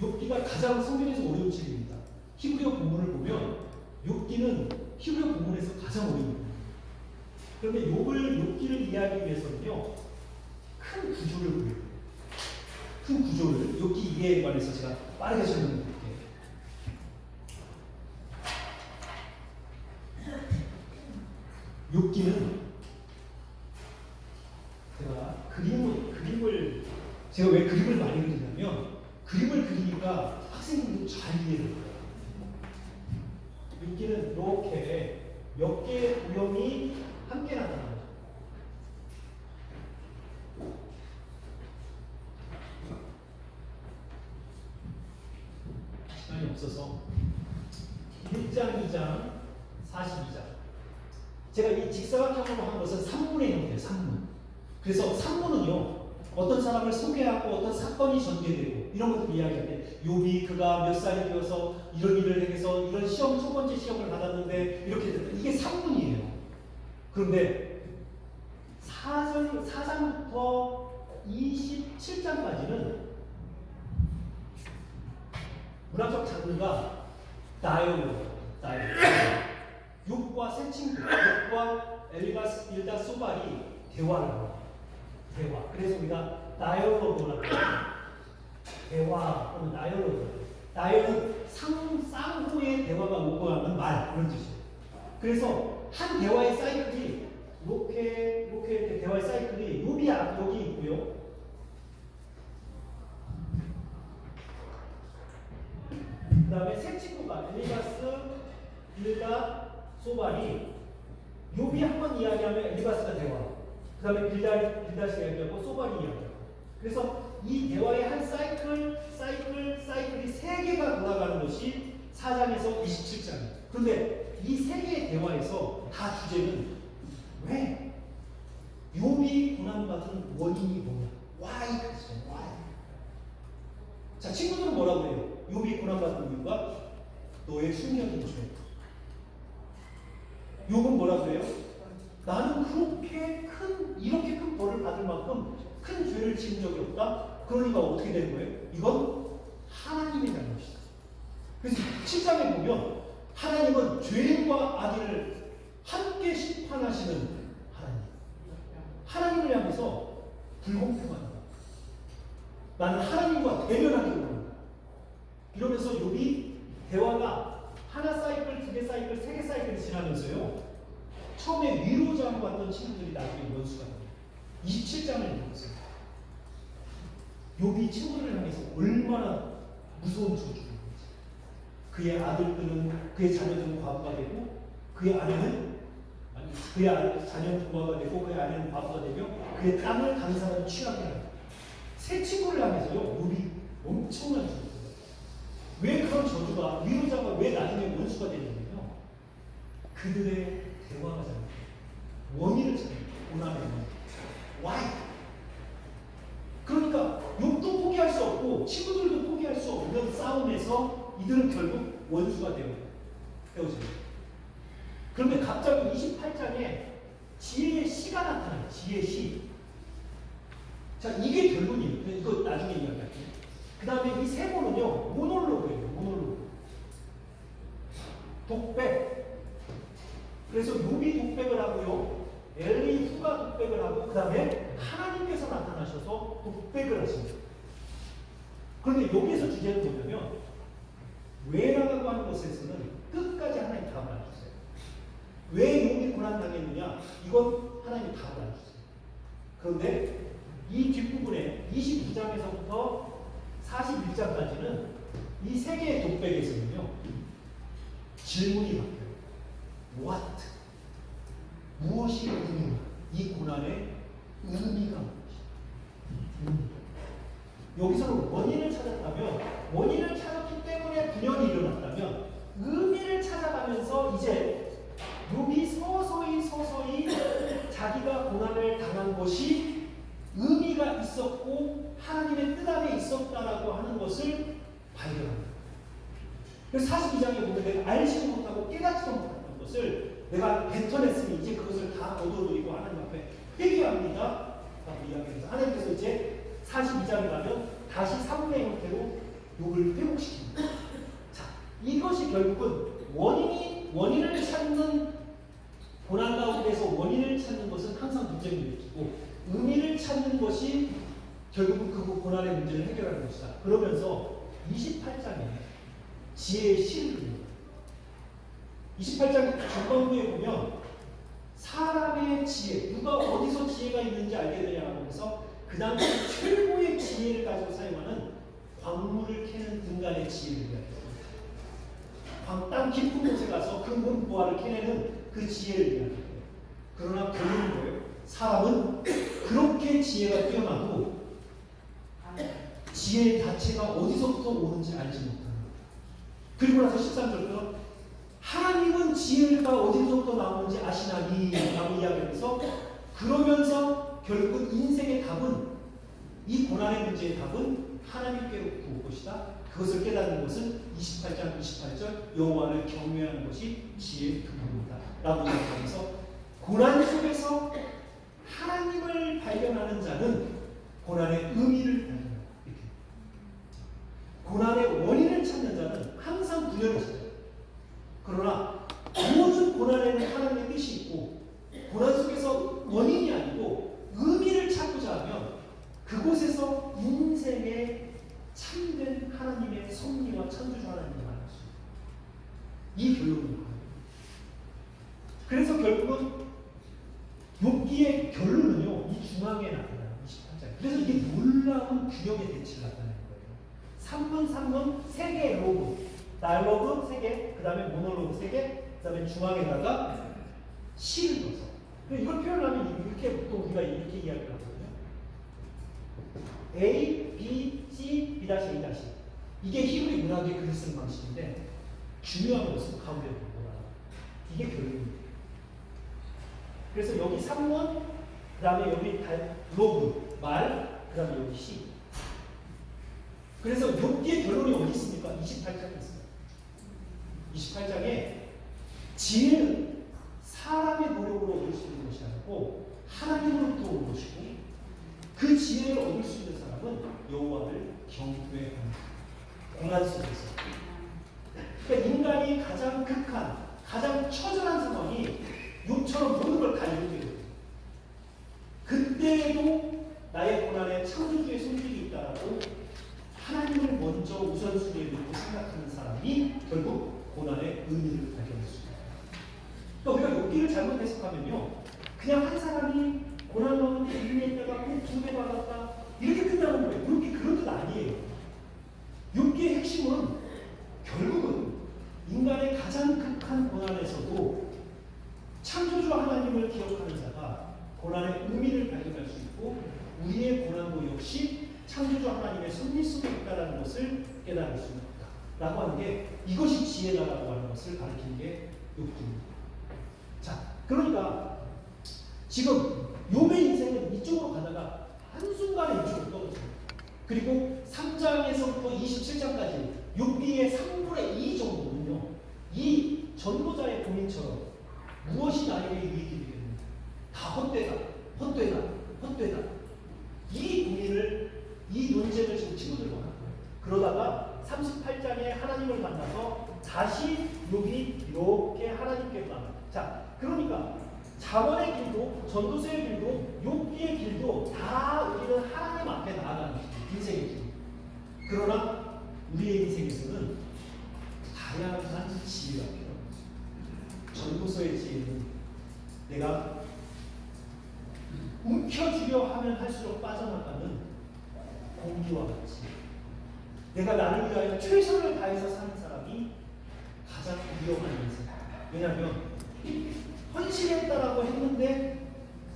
욥기가 가장 성경에서 어려운 책입니다. 히브리어 본문을 보면 욥기는 히브리어 본문에서 가장 어려웁니다. 그런데 욥기를 이해하기 위해서는요. 큰 구조를 보여요. 큰 구조를 욥기 이해에 관해서 제가 빠르게 설명해 드릴게요. 욥기는 제가 왜 그림을 많이 그리냐면 그림을 그리니까 학생들도 잘 이해를 해요. 욥기는 이렇게 몇 개의 도형이 함께 나타납니다. 시간이 없어서 1장, 2장, 42장 제가 이 직사각형으로 한 것은 산문의 형태예요. 산문. 그래서 산문은요. 어떤 사람을 소개하고 어떤 사건이 전개되고 이런 것들 이야기할 때 욥이 그가 몇 살이 되어서 이런 일을 해서 이런 시험 첫 번째 시험을 받았는데 이렇게 됐다. 이게 산문이에요. 그런데 4장부터 27장까지는 문학적 장르가 다이얼로그. 욥과 세 친구, 욥과 엘리바스, 빌닷, 소발이 대화를 합니다. 대화. 그래서 우리가 다이얼로그라고 대화 또는 다이얼로그. 다이얼은 쌍호의 대화가 오고하는 말 그런 뜻이에요. 그래서 한 대화의 사이클이 이렇게 대화의 사이클이 욥이 여기 있고요. 그 다음에 세 친구가 엘리바스, 빌닷, 소발이 욥이 한 번 이야기하면 엘리바스가 대화. 그 다음에 빌닷이 이야기하고 소발이 이야기하고. 그래서 이 대화의 한 사이클이 세 개가 돌아가는 것이 4장에서 27장이에요. 그런데 이 세 개의 대화에서 다 주제는 왜? 욥이 고난받은 원인이 뭐냐? Why? 자, 친구들은 뭐라고 해요? 욥이 고난받은 이유가 너의 숙명인 죄. 욥은 뭐라고 해요? 나는 이렇게 큰 벌을 받을 만큼 큰 죄를 지은 적이 없다? 그러니까 어떻게 되는 거예요? 이건 하나님의 잘못이다. 그래서 7장에 보면 하나님은 죄인과 악인을 함께 심판하시는 하나님을 향해서 불공평하다. 나는 하나님과 대면하기를 원한다. 이러면서 욥이 대화가 하나 사이클, 두 개 사이클, 세 개 사이클이 지나면서요. 처음에 위로자로 봤던 친구들이 나중에 원수가 됩니다. 27장을 읽었어요. 욥이 친구들을 향해서 얼마나 무서운 저주를 했는지. 그의 아들들은, 그의 자녀들은 과부가 되고, 그의 자녀는 부하가 되고, 그의 아내는 과부가 되며, 그의 땅을 다른 사람이 취하게 합니다. 세 친구를 향해서요, 욥이 엄청난 저주를 했어요. 왜 그런 저주가, 위로자가 왜 나중에 원수가 되냐면요. 그들의 대화가 잘못돼요. 원인을 잘못해요. 고난의 원인. Why? 그러니까 욥도 포기할 수 없고 친구들도 포기할 수 없는 싸움에서 이들은 결국 원수가 되어져요. 그런데 갑자기 28장에 지혜의 시가 나타나요. 지혜의 시. 자, 이게 결론이에요. 이거 나중에 이야기할게요. 그 다음에 이 세 번은요, 모놀로그예요. 모놀로그. 독백. 그래서 욥이 독백을 하고요, 엘리후가 독백을 하고, 그 다음에 하나님께서 나타나셔서 독백을 하십니다. 그런데 여기에서 주제는 뭐냐면, 왜라고 하는 것에서는 끝까지 하나님 답을 안 주세요. 왜 욥이 고난당했느냐? 이건 하나님 답을 안 주세요. 그런데 이 뒷부분에 29장에서부터 41장까지는 이 세 개의 독백에서는요, 질문이 바뀌어요. What? 무엇이 의미인가? 이 고난의 의미가 무엇이다? 여기서는 원인을 찾았다면, 원인을 찾았기 때문에 분열이 일어났다면, 의미를 찾아가면서 이제 욥이 서서히 자기가 고난을 당한 것이 의미가 있었고 하나님의 뜻 안에 있었다라고 하는 것을 발견합니다. 그래서 42장에 보면 내가 알지도 못하고 깨닫지도 못했던 것을 내가 뱉어냈으니 이제 그것을 다 얻어들이고 하나님 앞에 회개합니다 라고 이야기해서 하나님께서 이제 42장에 가면 다시 사분의 형태로 욥을 회복시킵니다. 자, 이것이 결국은 원인을 찾는 고난 가운데서 원인을 찾는 것은 항상 문제를 일으키고 의미를 찾는 것이 결국은 그 고난의 문제를 해결하는 것이다. 그러면서 28장에 지혜의 시를 줍니다. 28장 전반부에 보면 사람의 지혜, 누가 어디서 지혜가 있는지 알게 되냐고 해서 그 당시 최고의 지혜를 가지고 사용하는 광물을 캐는 인간의 지혜를 이야기합니다. 땅 깊은 곳에 가서 금은 보화를 캐내는 그 지혜를 이야기해요. 그러나 결론은 뭐예요? 사람은 그렇게 지혜가 뛰어나도 지혜 자체가 어디서부터 오는지 알지 못하는 거예요. 그리고 나서 13절부터 하나님은 지혜가 어디서부터 나오는지 아시나니 라고 이야기하면서, 그러면서 결국은 인생의 답은, 이 고난의 문제의 답은 하나님께로부터 올 것이다. 그것을 깨닫는 것은 28장 28절 여호와를 경외하는 것이 지혜의 근본이다 라고 이야기하면서, 고난 속에서 하나님을 발견하는 자는 고난의 의미를 발견합니다. 고난의 원인을 찾는 자는 항상 분열을 찾아요. 그러나 모든 고난에는 하나님의 뜻이 있고, 고난 속에서 원인이 아니고 의미를 찾고자 하면 그곳에서 인생의 참된 하나님의 섭리와 창조주 하나님을 만날 수 있습니다. 이 결론입니다. 그래서 결국은 욥기의 결론은요, 이 중앙에 나타나요. 28장. 그래서 이게 놀라운 균형의 대치를 나타내는 거예요. 3문 3개의 로그, 다이로그 3개, 그 다음에 모노로그 3개, 그 다음에 중앙에다가 시를 넣어서. 이걸 표현하면 이렇게 또 우리가 이렇게 이야기를 하거든요. A, B, C, B-A'. 이게 히브리 문학의 글 쓰는 방식인데, 중요한 것은 가운데 보거나 이게 결론입니다. 그래서 여기 3문, 그 다음에 여기 로그, 말, 그 다음에 여기 시. 그래서 욥기의 결론이 어디 있습니까? 28장에 있습니다. 28장에 지혜는 사람의 노력으로 얻을 수 있는 것이 아니고 하나님으로부터 온 것이고, 그 지혜를 얻을 수 있는 사람은 여호와를 경외하는 고난 속에서. 그러니까 인간이 가장 극한, 가장 처절한 상황이 욥처럼 모든 걸 다 이루게 됩니다. 그때에도 나의 고난에 창조주의 손길이 있다라고 하나님을 먼저 우선순위에 놓고 생각하는 사람이 결국 고난의 의미를 발견할 수 있습니다. 또 우리가 욥기를 잘못 해석하면요, 그냥 한 사람이 고난 가운데 인내했다가 꼭 2배 받았다 이렇게 끝나는 거예요. 욥기 그런 뜻 아니에요. 욥기의 핵심은 결국은 인간의 가장 극한 고난에서도 창조주 하나님을 기억하는 자가 고난의 의미를 발견할 수 있고, 우리의 고난도 역시 창조주 하나님의 섭리 속에 있다는 것을 깨달을 수 있다 라고 하는 게, 이것이 지혜다라고 하는 것을 가르치는 게 욥기입니다. 자, 그러니까 지금 욥의 인생은 이쪽으로 가다가 한순간에 이쪽으로 떨어집니다. 그리고 3장에서부터 27장까지 욥기의 3분의 2 정도는요, 이 전도자의 고민처럼 무엇이 나에게 유익이 되겠는가? 다 헛되다, 헛되다, 헛되다. 이 고민을, 이 논쟁을 지금 친구들과 하는 거예요. 그러다가 38장에 하나님을 만나서 다시 여기 이렇게 하나님께로 나가. 자, 그러니까 자원의 길도, 전도서의 길도, 욥기의 길도 다 우리는 하나님 앞에 나아가는 길, 인생의 길. 그러나 우리의 인생에서는 다양한 지혜가 필요합니다. 전도서의 지혜는 내가 움켜쥐려 하면 할수록 빠져나가는 공기와 같이 내가 나를 위하여 최선을 다해서 사는 사람이 가장 위험한 인생. 왜냐하면 헌신했다라고 했는데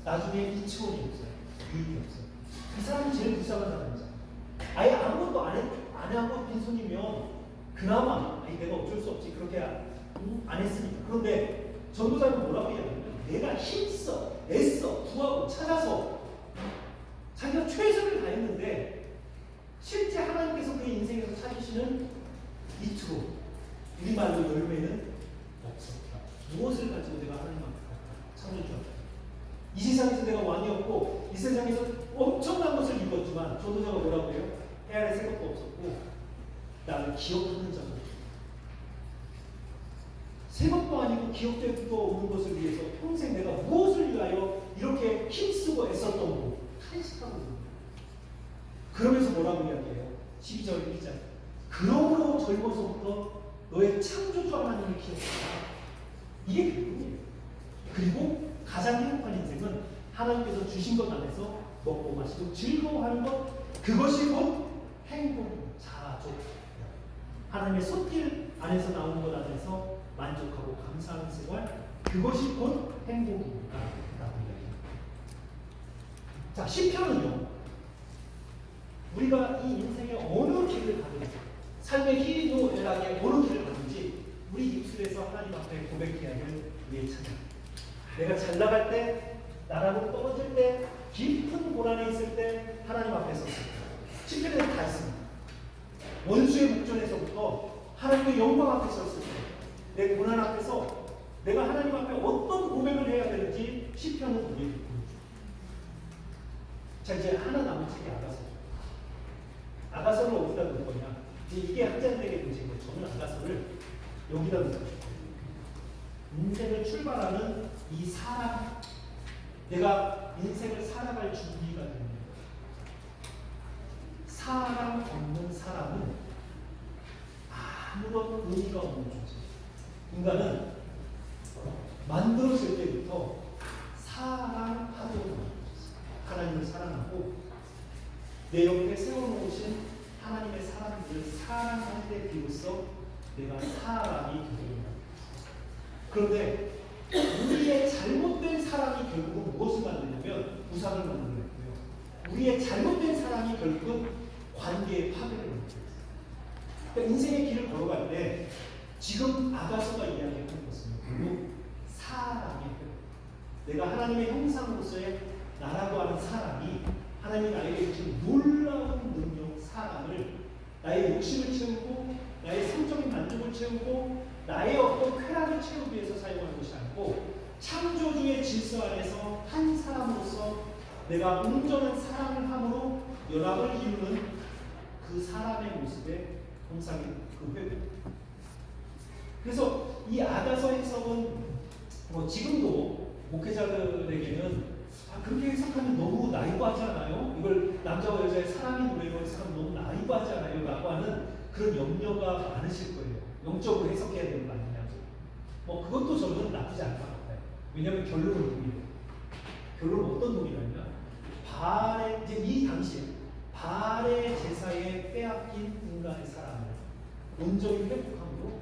나중에 이치원이 없어요. 유익이 없어요. 그 사람이 제일 불쌍한 사람이죠. 아예 아무것도 안 하고 빈손이면 그나마 아니 내가 어쩔 수 없지 그렇게 안 했으니까. 그런데 전도자는 뭐라고 이야기하냐면 내가 힘써 애써 구하고 찾아서 자기가 최선을 다했는데 실제 하나님께서 그의 인생에서 찾으시는 이투로 우리말로 열매는 없었다. 무엇을 가지고 내가 하나님 앞에 찾는 줄 알까? 이 세상에서 내가 왕이었고 이 세상에서 엄청난 것을 이루었지만 전도자가 뭐라고 해요? 해 아래 새 것도 없었고 나를 기억하는 자도 없었다. 새 것도 아니고 기억될 것도 없는 것을 위해서 평생 내가 무엇을 위하여 이렇게 힘쓰고 애썼던 거 탄식하고 있는 거예요. 그러면서 뭐라고 이야기해요? 12절 1절 그러므로 젊어서부터 너의 창조주 하나님을 기억하라. 이게 결국이에요. 그리고 가장 행복한 인생은 하나님께서 주신 것 안에서 먹고 마시고 즐거워하는 것, 그것이 곧 행복, 자족. 하나님의 손길 안에서 나오는 것 안에서 만족하고 감사하는 생활, 그것이 곧 행복입니다. 라고 이야기합니다. 자, 시편은요, 우리가 이 인생의 어느 길을 가든지, 삶의 희노 애락의 어느 길을 가든지, 우리 입술에서 하나님 앞에 고백해야 될 우리의 찬양. 내가 잘 나갈 때, 나라고 떨어질 때, 깊은 고난에 있을 때, 하나님 앞에 섰을 때. 시편에는 다 있습니다. 원수의 목전에서부터 하나님의 영광 앞에 섰을 때, 내 고난 앞에서 내가 하나님 앞에 어떤 고백을 해야 되는지 시편은 우리에게 보여줍니다. 자, 이제 하나 남은 책이 아가서죠. 아가서를 어디다 놓을 거냐? 이게 학자들에게 문제인 거예요. 저는 아가서를 여기다 놓을 거예요. 인생을 출발하는 이 사람, 내가 인생을 살아갈 준비가 됩니다. 사랑 없는 사람은 아무런 의미가 없는 존재. 인간은 만들어질 때부터 사랑하도록 만들어졌어요. 하나님을 사랑하고 내 옆에 세워놓으신 하나님의 사람들을 사랑할 때 비로소 내가 사람이 되는 거예요. 그런데 우리의 잘못된 사랑이 결국은 무엇을 만드냐면 부상을 만드는 거고요. 우리의 잘못된 사랑이 결국은 관계의 파괴를 만드는 거예요. 그러니까 인생의 길을 걸어갈 때 지금 아가서가 이야기하는 것은 결국 사랑의 회복. 내가 하나님의 형상으로서의 나라고 하는 사람이 하나님이 나에게 주신 놀라운 능력, 사랑을 나의 욕심을 채우고 나의 성적인 만족을 채우고 나의 어떤 쾌락을 채우기 위해서 사용하는 것이 아니고 창조주의 질서 안에서 한 사람으로서 내가 온전한 사랑을 함으로 연합을 이루는 그 사람의 모습에 형상인 그 회복. 그래서 이 아가서 해석은 지금도 목회자들에게는 그렇게 해석하면 너무 나이브하지 않아요? 이걸 남자와 여자의 사랑의 노래로 해석하면 너무 나이브하지 않아요? 라고 하는 그런 염려가 많으실 거예요. 영적으로 해석해야 되는 거 아니냐고. 그것도 저는 나쁘지 않을 것 같아요. 왜냐하면 결론은 동일해요. 결론은 어떤 동일하냐? 바알의, 이제 이 당시에 바알의 제사에 빼앗긴 인간의 사랑을 온전히 회복함으로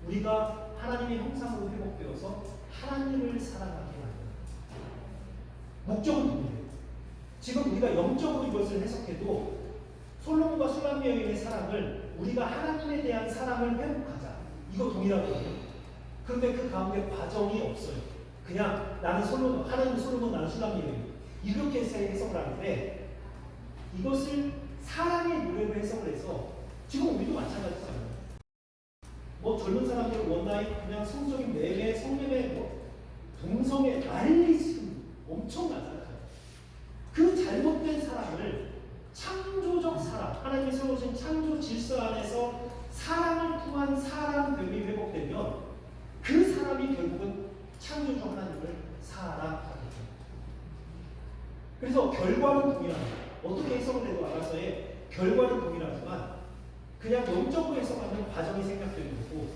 우리가 하나님의 형상으로 회복되어서 하나님을 사랑하게 만듭니다. 목적은 동일해요. 지금 우리가 영적으로 이것을 해석해도 솔로몬과 술람미 여인의 사랑을 우리가 하나님에 대한 사랑을 회복하자. 이거 동일하거든요. 그런데 그 가운데 과정이 없어요. 그냥 나는 솔로몬, 하나님은 솔로몬, 나는 술람미 여인. 이렇게 해석을 하는데 이것을 사랑의 노래로 해석을 해서 지금 우리도 마찬가지잖아요. 젊은 사람들 원나잇 그냥 성적인 매매, 성매매 그래서 결과는 동일합니다. 어떻게 해석을 해도 아가서의 결과는 동일하지만 그냥 영적으로 해석하는 과정이 생략되는 거고,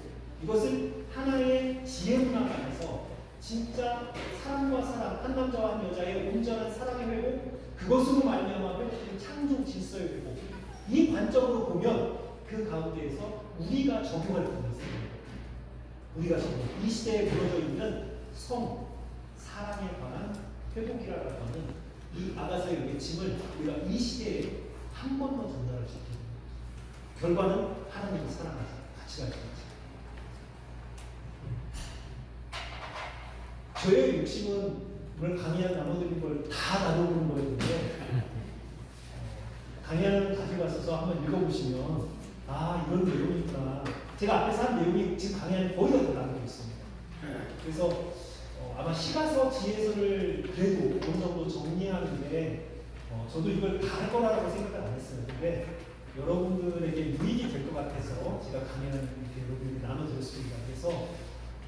이것을 하나의 지혜 문학 안에서 진짜 사람과 사람, 한 남자와 한 여자의 온전한 사랑의 회복, 그것으로 말미암아 회복된 창조 질서의 회복, 이 관점으로 보면 그 가운데에서 우리가 적용할 부분이 있습니다. 우리가 적용, 이 시대에 무너져 있는 성, 사랑에 관한 회복이라고 하는 이 아가서의 외침을 우리가 이 시대에 한 번 더 전달할 수 있게 됩니다. 결과는 하나님을 사랑하자, 같이 가자. 저의 욕심은 오늘 강의한 나눠드린 걸 다 나눠보는 거였는데, 강의안을 가져가셔서 한번 읽어보시면 아, 이런 내용이구나. 제가 앞에서 한 내용이 지금 강의안에 거의 다 나오고 있습니다. 그래서 아마 시가서 지혜서를 그래도 어느 정도 정리하는데 저도 이걸 다 할 거라고 생각을 안 했어요. 근데 여러분들에게 유익이 될 것 같아서 제가 강의안을 이렇게 여러분에게 나눠드렸습니다. 그래서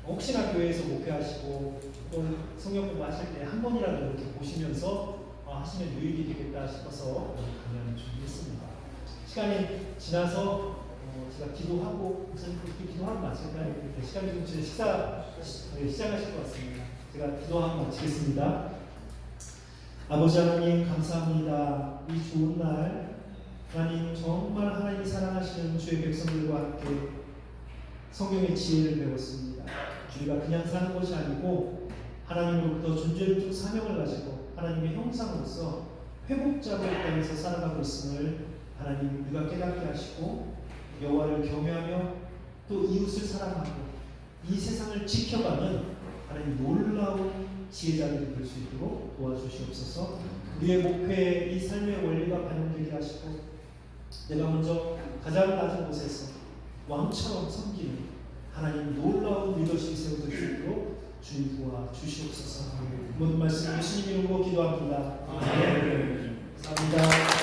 혹시나 교회에서 목회하시고 또 성경 공부하실 때 한 번이라도 이렇게 보시면서 하시면 유익이 되겠다 싶어서 강연을 준비했습니다. 시간이 지나서 제가 기도하고 목사님 그렇게 기도하고 마칠까요? 시간이 좀 지나 시작하실 것 같습니다. 제가 기도하고 마치겠습니다. 아버지 하나님 감사합니다. 이 좋은 날 하나님 정말 하나님이 사랑하시는 주의 백성들과 함께 성경의 지혜를 배웠습니다. 우리가 그냥 사는 것이 아니고 하나님으로부터 존재론적 사명을 가지고 하나님의 형상으로서 회복자로 이 땅에서 살아가고 있음을 하나님 우리가 깨닫게 하시고 여호와를 경외하며 또 이웃을 사랑하고 이 세상을 지켜가는 하나님 놀라운 지혜자들이 될 수 있도록 도와주시옵소서. 우리의 목회에 이 삶의 원리가 반영되게 하시고 내가 먼저 가장 낮은 곳에서 왕처럼 섬기는 하나님 놀라운 리더십이 세워질 수 있도록 주님 도와주시옵소서. 모든 말씀 예수님 이름으로 기도합니다. 아멘. 감사합니다.